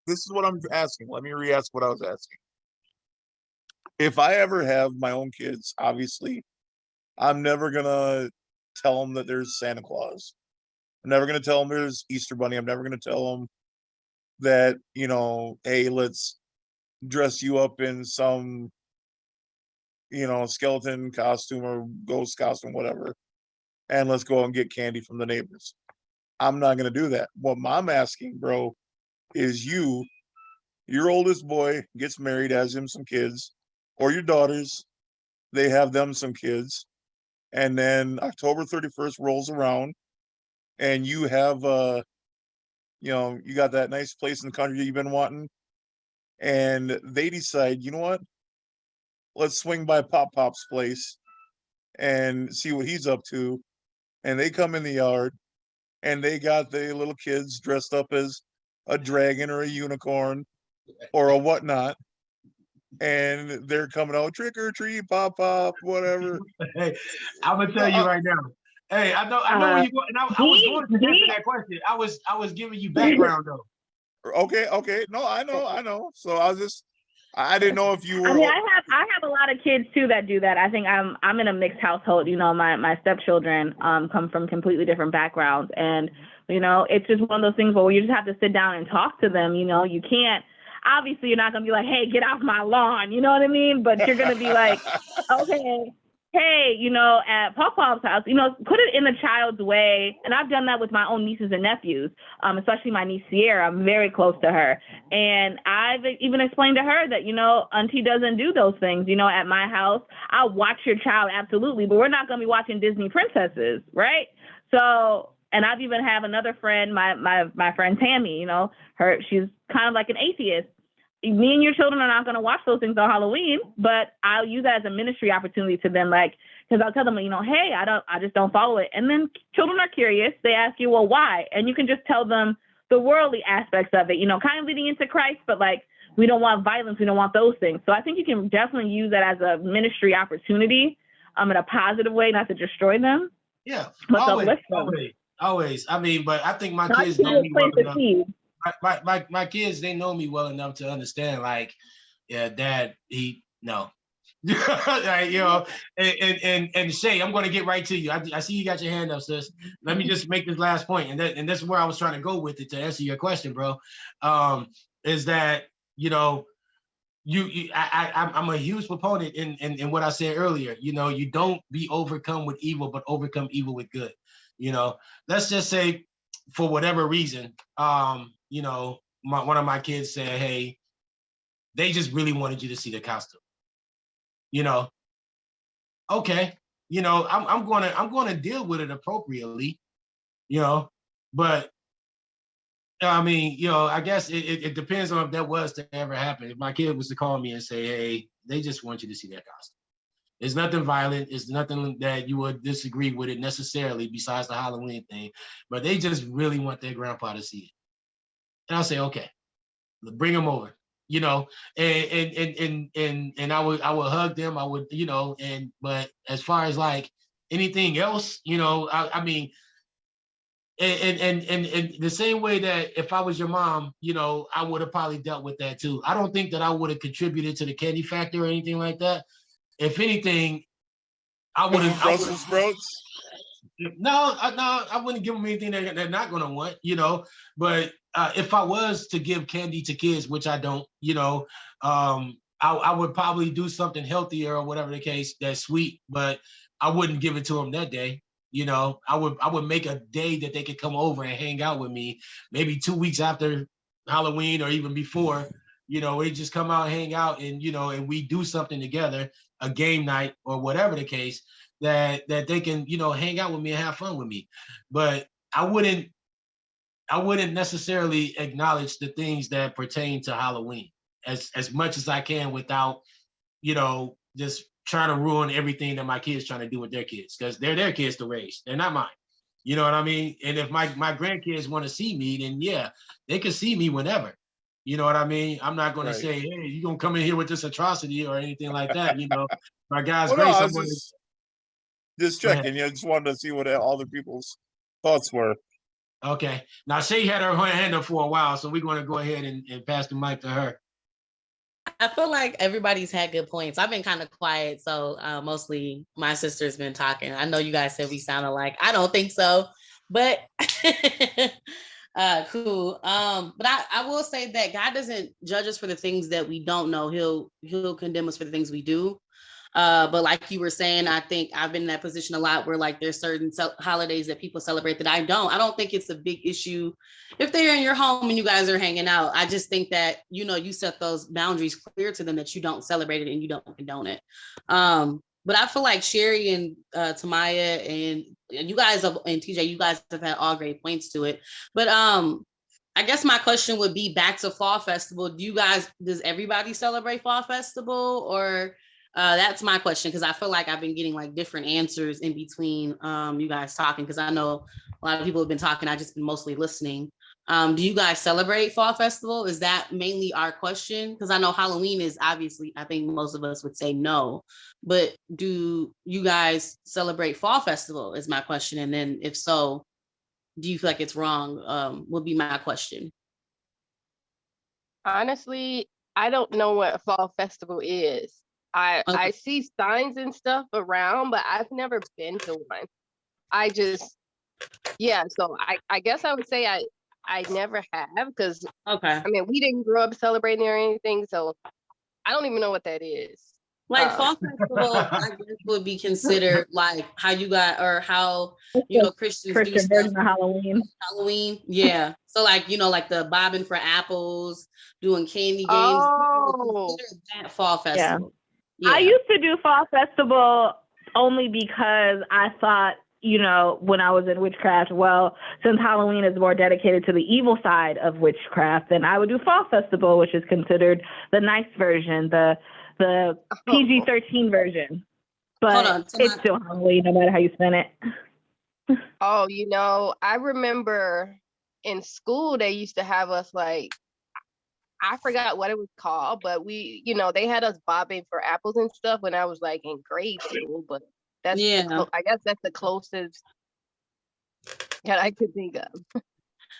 this is what I'm asking. Let me re-ask what I was asking. If I ever have my own kids, obviously, I'm never gonna tell them that there's Santa Claus. I'm never gonna tell them there's Easter Bunny. I'm never gonna tell them that, hey, let's dress you up in some, skeleton costume or ghost costume, whatever, and let's go and get candy from the neighbors. I'm not going to do that. What I'm asking, bro, is your oldest boy gets married, has him some kids, or your daughters, they have them some kids, and then October 31st rolls around, and you have you got that nice place in the country you've been wanting, and they decide, you know what? Let's swing by Pop's place and see what he's up to. And they come in the yard, and they got the little kids dressed up as a dragon or a unicorn or a whatnot, and they're coming out trick or treat, Pop, whatever. Hey, I'm gonna tell you right now. Hey, I know where you go, and I was going to answer that question. I was giving you background though. Okay. No, I know. So I didn't know if you were. I mean, I have a lot of kids too that do that. I think I'm in a mixed household. My stepchildren come from completely different backgrounds, and it's just one of those things where you just have to sit down and talk to them. You can't. Obviously, you're not gonna be like, "Hey, get off my lawn." You know what I mean? But you're gonna be like, "Okay." hey, at Pawpaw's house, put it in a child's way. And I've done that with my own nieces and nephews, especially my niece Sierra. I'm very close to her. And I've even explained to her that, Auntie doesn't do those things. At my house, I'll watch your child, absolutely, but we're not going to be watching Disney princesses, right? So, and I've even have another friend, my friend Tammy, she's kind of like an atheist. Me and your children are not going to watch those things on Halloween, but I'll use that as a ministry opportunity to them, because I'll tell them, hey, I just don't follow it. And then children are curious. They ask you, well, why? And you can just tell them the worldly aspects of it, kind of leading into Christ, but we don't want violence. We don't want those things. So I think you can definitely use that as a ministry opportunity, in a positive way, not to destroy them. Yeah, but always. I mean, but I think my kids know me well enough. My kids, they know me well enough to understand, yeah, Dad, no. And Shay, I'm going to get right to you. I see you got your hand up, sis. Let me just make this last point, and that's where I was trying to go with it to answer your question, bro. Is that I'm a huge proponent in what I said earlier. You don't be overcome with evil, but overcome evil with good. Let's just say, for whatever reason, one of my kids said, hey, they just really wanted you to see the costume. Okay, I'm gonna deal with it appropriately, but I mean, I guess it depends on if that was to ever happen. If my kid was to call me and say, hey, they just want you to see that costume. It's nothing violent. It's nothing that you would disagree with it necessarily, besides the Halloween thing, but they just really want their grandpa to see it. And I'll say, okay, bring them over, and I would hug them. I would, but as far as anything else, I mean, and the same way that if I was your mom, I would have probably dealt with that too. I don't think that I would have contributed to the candy factor or anything like that. If anything, I would have Brussels sprouts. No, I wouldn't give them anything they're not going to want, But if I was to give candy to kids, which I don't, I would probably do something healthier or whatever the case, that's sweet, but I wouldn't give it to them that day. I would make a day that they could come over and hang out with me, maybe 2 weeks after Halloween or even before. We just come out and hang out, and and we do something together, a game night or whatever the case, that they can hang out with me and have fun with me. But I wouldn't necessarily acknowledge the things that pertain to Halloween as much as I can without just trying to ruin everything that my kids trying to do with their kids, because they're their kids to raise. They're not mine. You know what I mean? And if my grandkids want to see me, then yeah, they can see me whenever. You know what I mean? I'm not going to say, hey, you're going to come in here with this atrocity or anything like that. My God's Well, grace. no, I I'm was going just checking. Just wanted to see what all the people's thoughts were. Okay. Now, Shay had her hand up for a while, so we're going to go ahead and pass the mic to her. I feel like everybody's had good points. I've been kind of quiet, so mostly my sister's been talking. I know you guys said we sound alike. I don't think so, but cool. But I will say that God doesn't judge us for the things that we don't know. He'll condemn us for the things we do. But like you were saying, I think I've been in that position a lot where there's certain holidays that people celebrate that I don't think it's a big issue if they're in your home and you guys are hanging out. I just think that, you set those boundaries clear to them that you don't celebrate it and you don't condone it. But I feel like Sherry and Tamaya and you guys and TJ, you guys have had all great points to it. But I guess my question would be back to Fall Festival. Does everybody celebrate Fall Festival, or that's my question, because I feel like I've been getting different answers in between you guys talking, because I know a lot of people have been talking. I've just been mostly listening. Do you guys celebrate Fall Festival? Is that mainly our question? Because I know Halloween is obviously, I think most of us would say no, but do you guys celebrate Fall Festival is my question. And then if so, do you feel like it's wrong? Would be my question. Honestly, I don't know what Fall Festival is. I see signs and stuff around, but I've never been to one. So I guess I would say I never have, because okay. I mean, we didn't grow up celebrating or anything, so I don't even know what that is. Like fall festival, I guess would be considered like how you got or how It's the Christians do Christian stuff version of Halloween. Halloween. Yeah. So like, like the bobbing for apples, doing candy games. Oh, Consider that fall Yeah. festival. I Yeah. used to do fall festival only because I thought, when I was in witchcraft, well, since Halloween is more dedicated to the evil side of witchcraft, then I would do fall festival, which is considered the nice version, the PG-13 version. Hold But on. it's still Halloween, no matter how you spin it. oh, I remember in school they used to have us like, I forgot what it was called, but we, they had us bobbing for apples and stuff when I was like in grade school. But that's I guess that's the closest that I could think of.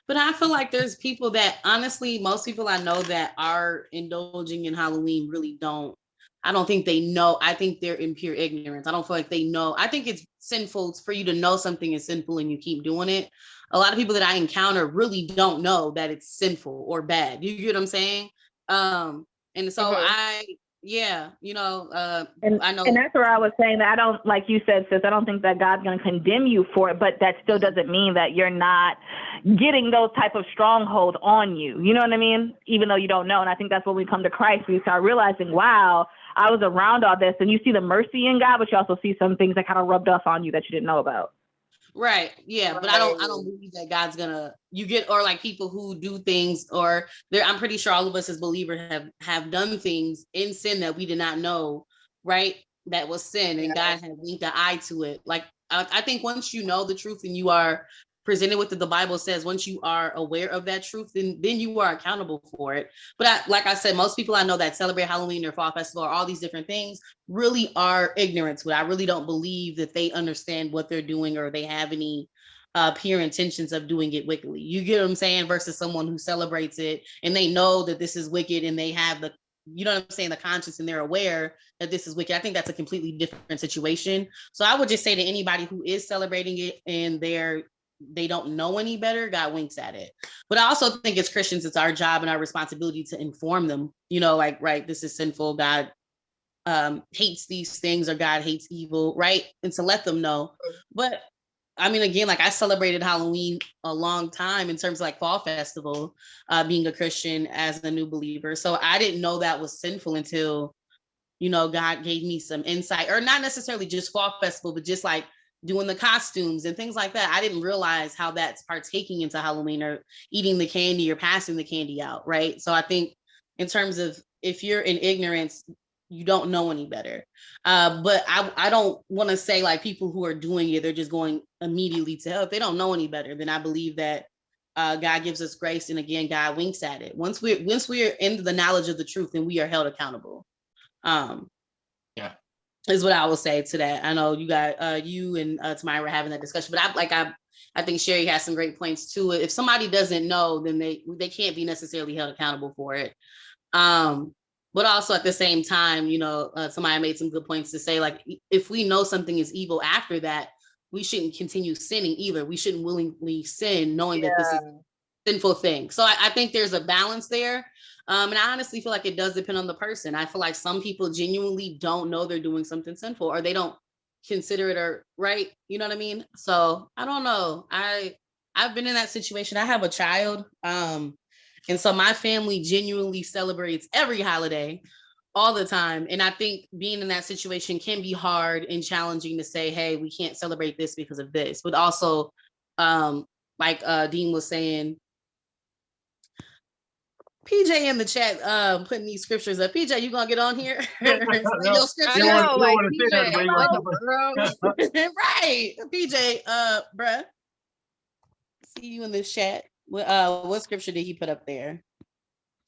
But I feel like there's people that honestly, most people I know that are indulging in Halloween really don't. I don't think they know. I think they're in pure ignorance. I don't feel like they know. I think it's sinful for you to know something is sinful and you keep doing it. A lot of people that I encounter really don't know that it's sinful or bad. You get what I'm saying? And so I know. And that's where I was saying that I don't, like you said, sis, I don't think that God's going to condemn you for it, but that still doesn't mean that you're not getting those type of strongholds on you. You know what I mean? Even though you don't know. And I think that's when we come to Christ, we start realizing, wow, I was around all this, and you see the mercy in God, but you also see some things that kind of rubbed off on you that you didn't know about. Right. Yeah. But I don't believe that God's gonna or like people who do things or I'm pretty sure all of us as believers have done things in sin that we did not know, right? That was sin and God had winked an eye to it. Like I think once you know the truth and you are presented with the Bible says, once you are aware of that truth, then you are accountable for it. But like I said, most people I know that celebrate Halloween or fall festival or all these different things really are ignorant to it. I really don't believe that they understand what they're doing or they have any pure intentions of doing it wickedly. You get what I'm saying? Versus someone who celebrates it and they know that this is wicked and they have the, you know what I'm saying, the conscience, and they're aware that this is wicked. I think that's a completely different situation. So I would just say to anybody who is celebrating it and they don't know any better, God winks at it. But I also think as Christians, it's our job and our responsibility to inform them, like, right, this is sinful. God hates these things, or God hates evil, right? And to let them know. But I mean, again, like I celebrated Halloween a long time in terms of like fall festival, being a Christian as a new believer. So I didn't know that was sinful until, God gave me some insight, or not necessarily just fall festival, but just like doing the costumes and things like that. I didn't realize how that's partaking into Halloween or eating the candy or passing the candy out, right? So I think in terms of if you're in ignorance, you don't know any better. But I don't want to say like people who are doing it, they're just going immediately to hell. If they don't know any better, then I believe that God gives us grace, and again, God winks at it. Once we're in the knowledge of the truth, then we are held accountable. Is what I will say to that. I know you got you and Tamaya were having that discussion, but I think Sherry has some great points to it. If somebody doesn't know, then they can't be necessarily held accountable for it. But also at the same time, Tamaya made some good points to say, like, if we know something is evil after that, we shouldn't continue sinning either. We shouldn't willingly sin knowing that this is a sinful thing. So I think there's a balance there. And I honestly feel like it does depend on the person. I feel like some people genuinely don't know they're doing something sinful, or they don't consider it or right. You know what I mean? So I don't know. I've been in that situation. I have a child. And so my family genuinely celebrates every holiday all the time. And I think being in that situation can be hard and challenging to say, hey, we can't celebrate this because of this. But also, like Dean was saying, PJ in the chat putting these scriptures up. PJ, you gonna get on here? Your scripture. Right. PJ, bruh. See you in the chat. What scripture did he put up there?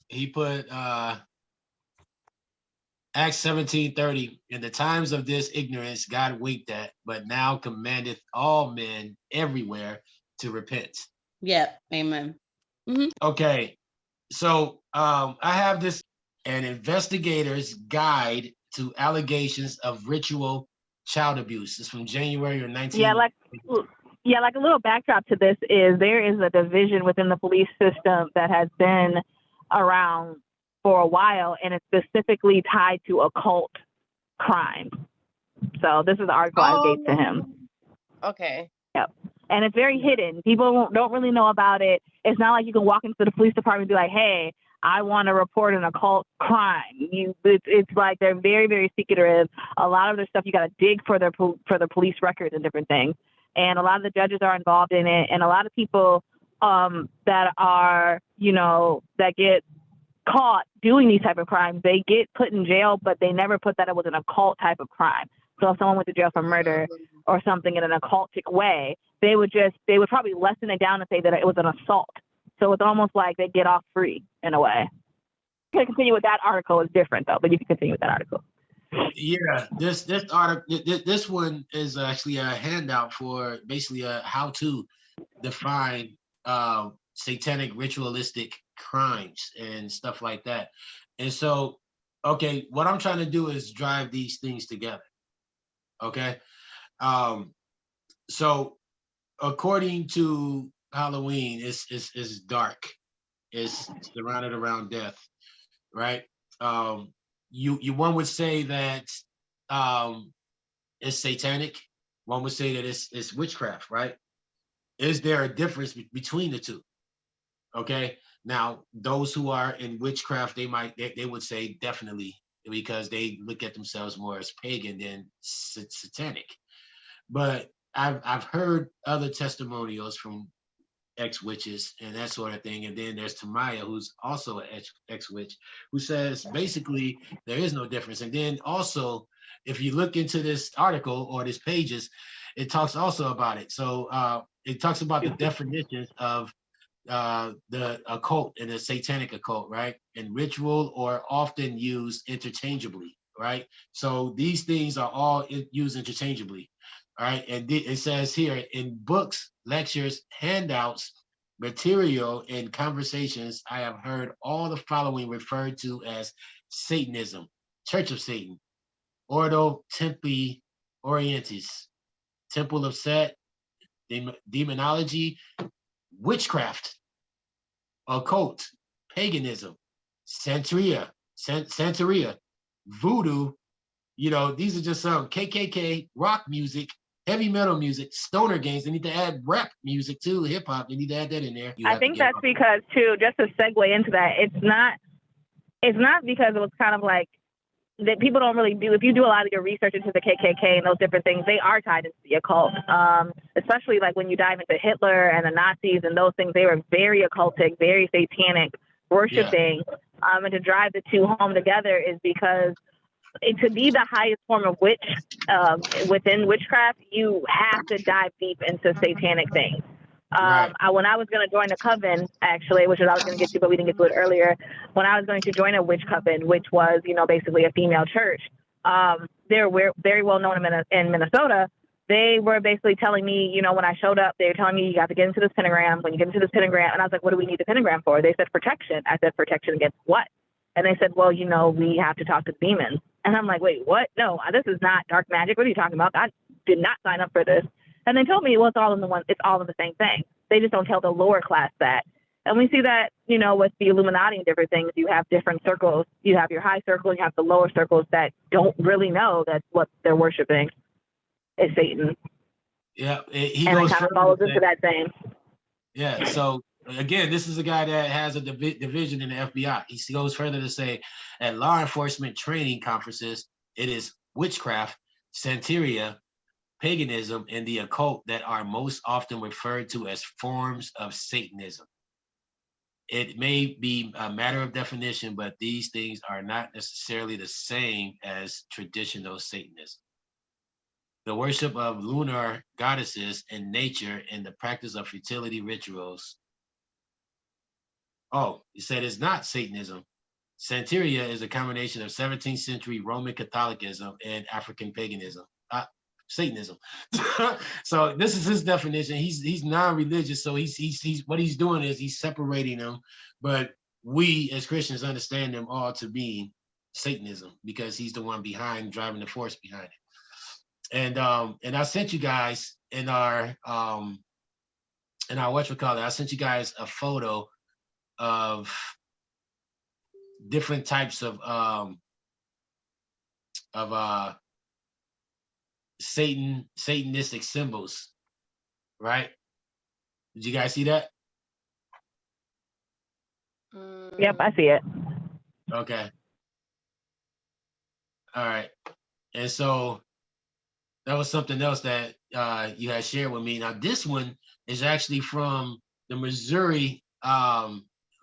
He put Acts 17:30. In the times of this ignorance, God winked at, but now commandeth all men everywhere to repent. Yep. Amen. Mm-hmm. Okay. So I have this, an investigator's guide to allegations of ritual child abuse. It's from January of 19. Like a little backdrop to this is there is a division within the police system that has been around for a while, and it's specifically tied to occult crime. So this is the article I gave to him. Okay. Yep. And it's very hidden. People don't really know about it. It's not like you can walk into the police department and be like, hey, I want to report an occult crime. It's like they're very, very secretive. A lot of their stuff you got to dig for the police records and different things. And a lot of the judges are involved in it. And a lot of people that are, that get caught doing these type of crimes, they get put in jail, but they never put that it was an occult type of crime. So if someone went to jail for murder or something in an occultic way, they would probably lessen it down and say that it was an assault. So it's almost like they get off free in a way. You can continue with that article is different though, but you can continue with that article. Yeah, this article, this one is actually a handout for basically how to define satanic ritualistic crimes and stuff like that. And so, okay, what I'm trying to do is drive these things together. Okay, so according to Halloween, it's dark, it's surrounded around death, right? You one would say that it's satanic. One would say that it's witchcraft, right? Is there a difference between the two? Okay. Now, those who are in witchcraft, they would say definitely, because they look at themselves more as pagan than satanic. But I've heard other testimonials from ex-witches and that sort of thing. And then there's Tamaya, who's also an ex-witch, who says basically there is no difference. And then also, if you look into this article or these pages, it talks also about it. So it talks about the definitions of the occult and the satanic occult, right? And ritual or often used interchangeably, right? So these things are all used interchangeably. All right, and it says here in books, lectures, handouts, material, and conversations, I have heard all the following referred to as Satanism, Church of Satan, Ordo Templi Orientis, Temple of Set, demonology, witchcraft, occult, paganism, Santeria, voodoo. These are just some KKK, rock music, heavy metal music, stoner games. They need to add rap music too, hip hop. They need to add that in there. I think that's because too, just to segue into that, it's not because it was kind of like that people don't really do. If you do a lot of your research into the KKK and those different things, they are tied into the occult. Especially like when you dive into Hitler and the Nazis and those things, they were very occultic, very satanic worshiping. Yeah. And to drive the two home together is because to be the highest form of witch within witchcraft, you have to dive deep into satanic things. Right. When I was going to join a coven, actually, which I was going to get to, but we didn't get to it earlier. When I was going to join a witch coven, which was, basically a female church, they're very well known in Minnesota. They were basically telling me, when I showed up, they were telling me you got to get into this pentagram. When you get into this pentagram, and I was like, what do we need the pentagram for? They said protection. I said protection against what? And they said, well, we have to talk to demons. And I'm like, wait, what? No, this is not dark magic. What are you talking about? I did not sign up for this. And they told me, well, it's all in the same thing. They just don't tell the lower class that. And we see that, with the Illuminati and different things, you have different circles. You have your high circle, you have the lower circles that don't really know that what they're worshiping is Satan. Yeah, and it kind of follows into that same. Yeah, so again, this is a guy that has a division in the FBI. He goes further to say, at law enforcement training conferences, it is witchcraft, Santeria, paganism, and the occult that are most often referred to as forms of Satanism. It may be a matter of definition, but these things are not necessarily the same as traditional Satanism. The worship of lunar goddesses and nature and the practice of fertility rituals. Oh, he said it's not Satanism. Santeria is a combination of 17th century Roman Catholicism and African paganism. Satanism. So this is his definition. He's non-religious, so he's what he's doing is he's separating them, but we as Christians understand them all to be Satanism because he's the one behind, driving the force behind it. And I sent you guys in our whatchamacallit, I sent you guys a photo of different types of of Satanistic symbols, right? Did you guys see that? Yep, I see it. Okay. All right. And so that was something else that you had shared with me. Now, this one is actually from the Missouri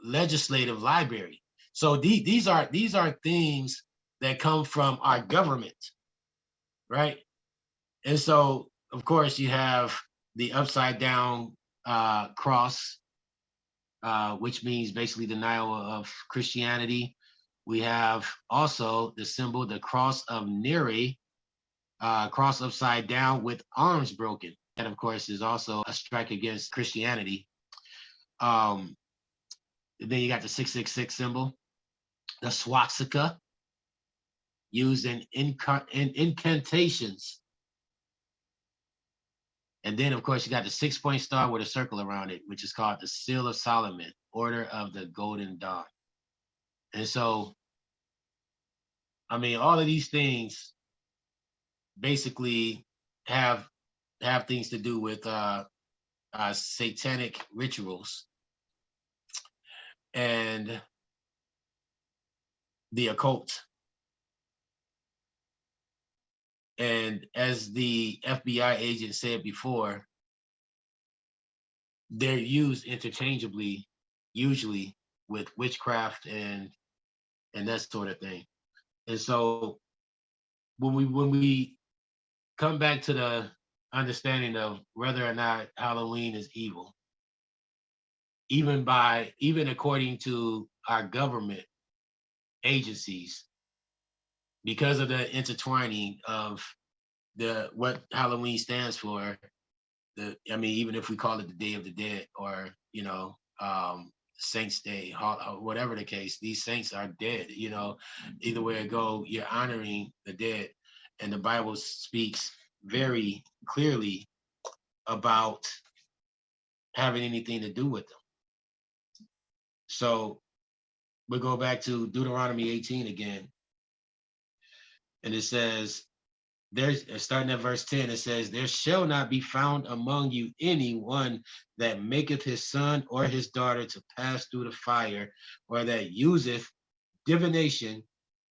Legislative Library. So these are things that come from our government, right? And so, of course, you have the upside down cross, which means basically denial of Christianity. We have also the symbol, the cross of Neri, cross upside down with arms broken. That, of course, is also a strike against Christianity. Then you got the 666 symbol, the swastika, used in incantations. And then, of course, you got the 6-point star with a circle around it, which is called the Seal of Solomon, Order of the Golden Dawn. And so, I mean, all of these things basically have things to do with satanic rituals and the occult. And as the FBI agent said before, they're used interchangeably, usually with witchcraft and that sort of thing. And so when we come back to the understanding of whether or not Halloween is evil, even according to our government agencies, because of the intertwining of what Halloween stands for, even if we call it the Day of the Dead or Saints Day, whatever the case, these saints are dead. Either way it go, you're honoring the dead, and the Bible speaks very clearly about having anything to do with them. So we go back to Deuteronomy 18 again, and it says, starting at verse 10, it says, there shall not be found among you anyone that maketh his son or his daughter to pass through the fire, or that useth divination,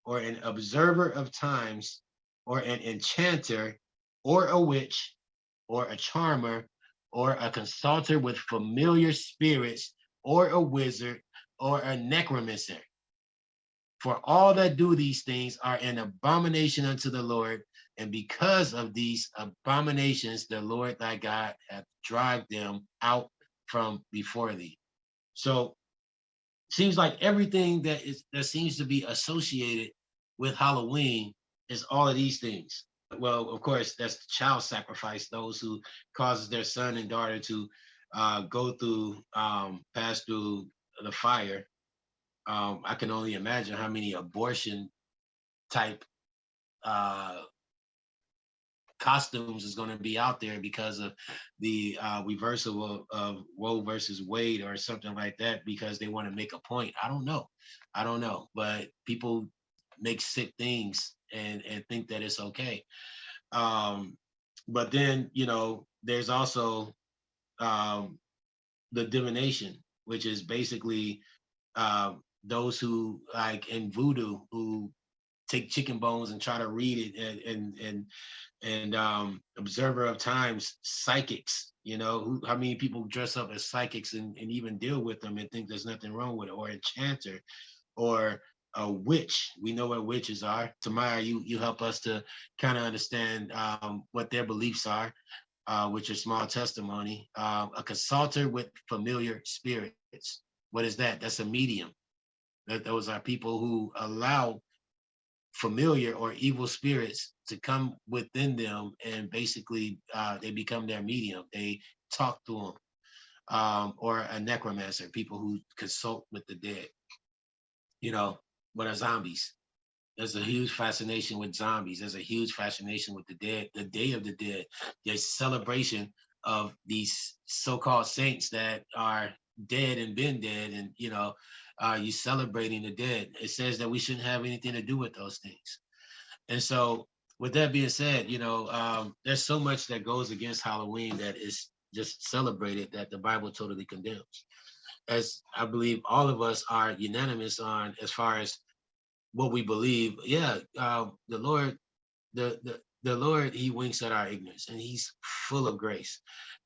or an observer of times, or an enchanter, or a witch, or a charmer, or a consulter with familiar spirits, or a wizard, or a necromancer. For all that do these things are an abomination unto the Lord, and because of these abominations, the Lord thy God hath driven them out from before thee. So seems like everything that seems to be associated with Halloween is all of these things. Well, of course, that's the child sacrifice, those who causes their son and daughter to pass through the fire. I can only imagine how many abortion type costumes is going to be out there because of the reversal of Roe versus Wade or something like that, because they want to make a point. I don't know, but people make sick things and think that it's okay. But then, there's also the divination, which is basically those who, like in voodoo, who take chicken bones and try to read it, and observer of times, psychics, how many people dress up as psychics and even deal with them and think there's nothing wrong with it, or enchanter, or a witch. We know what witches are. Tamaya, you help us to kind of understand what their beliefs are, with your small testimony. A consulter with familiar spirits. What is that? That's a medium. Those are people who allow familiar or evil spirits to come within them, and basically they become their medium. They talk to them. Or a necromancer, people who consult with the dead. What are zombies? There's a huge fascination with zombies. There's a huge fascination with the dead, the Day of the Dead. There's celebration of these so-called saints that are dead and been dead, and you celebrating the dead. It says that we shouldn't have anything to do with those things. And so with that being said, you know, there's so much that goes against Halloween that is just celebrated that the Bible totally condemns. As I believe all of us are unanimous on as far as what we believe. Yeah, the Lord, the Lord, he winks at our ignorance and he's full of grace.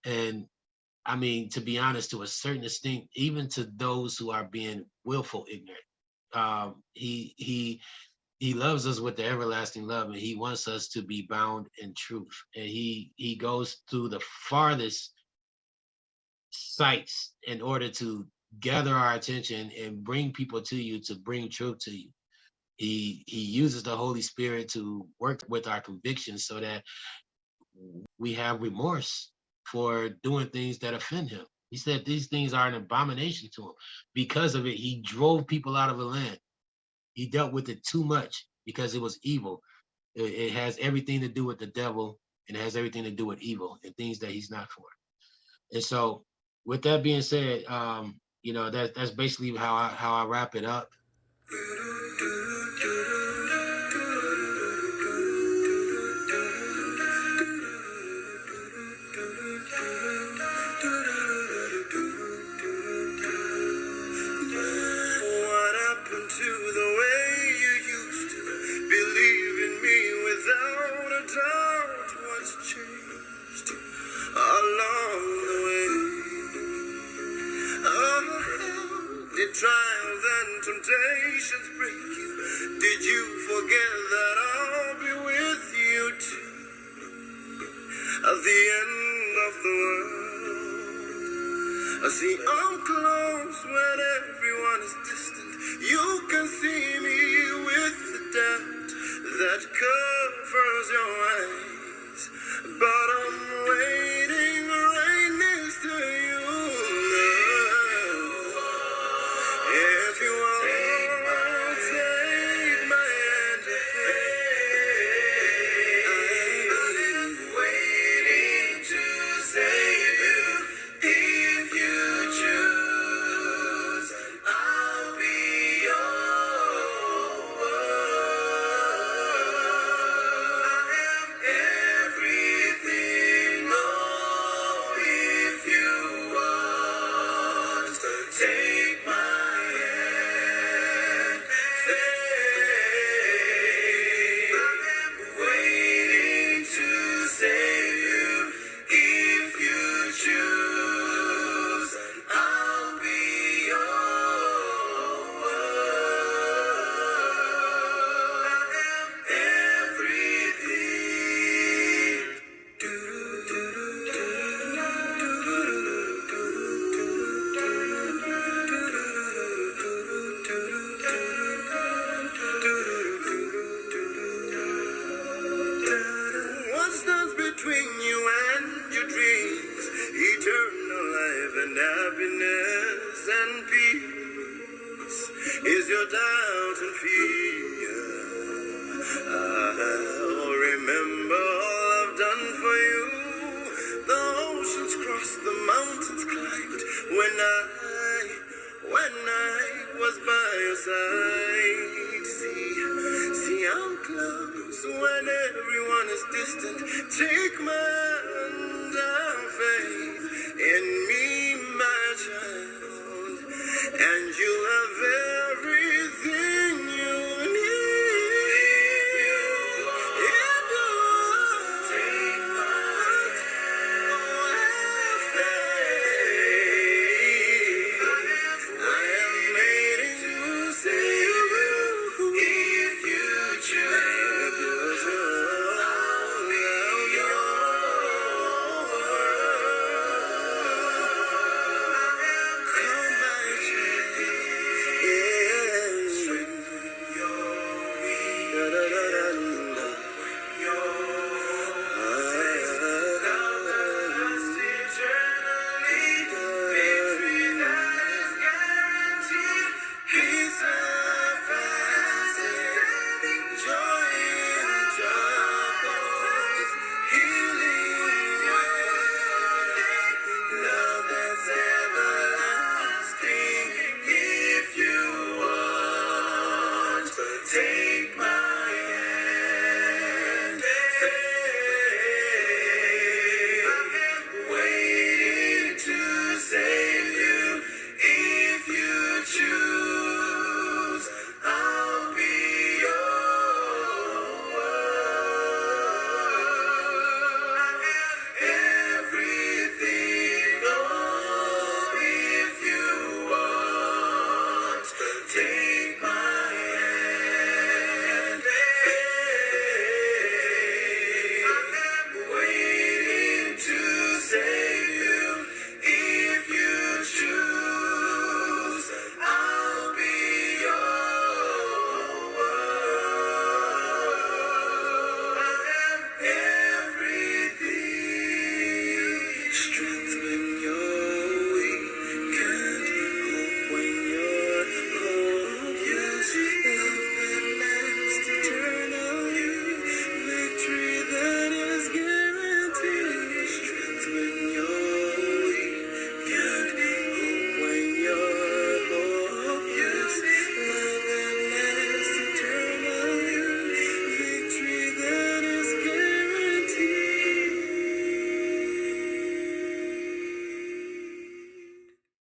And I mean, to be honest, to a certain extent, even to those who are being willful ignorant, he loves us with the everlasting love, and he wants us to be bound in truth. And he goes through the farthest sites in order to gather our attention and bring people to you, to bring truth to you. He uses the Holy Spirit to work with our convictions so that we have remorse for doing things that offend him. He said these things are an abomination to him. Because of it, he drove people out of the land. He dealt with it too much because it was evil. It has everything to do with the devil, and it has everything to do with evil and things that he's not for. And so with that being said, you know, that's basically how I wrap it up. Trials and temptations break you. Did you forget that I'll be with you too? At the end of the world, I see I'm close when everyone is distant. You can see me with the doubt that covers your eyes, but I'm waiting right next to you. If you want, take my hand of faith. I'm waiting to save you. If you choose, I'll be yours. I am everything. Oh, if you want, take my is your doubt and fear. I'll remember all I've done for you. The oceans crossed, the mountains climbed. When I was by your side. See, I'm close when everyone is distant. Take my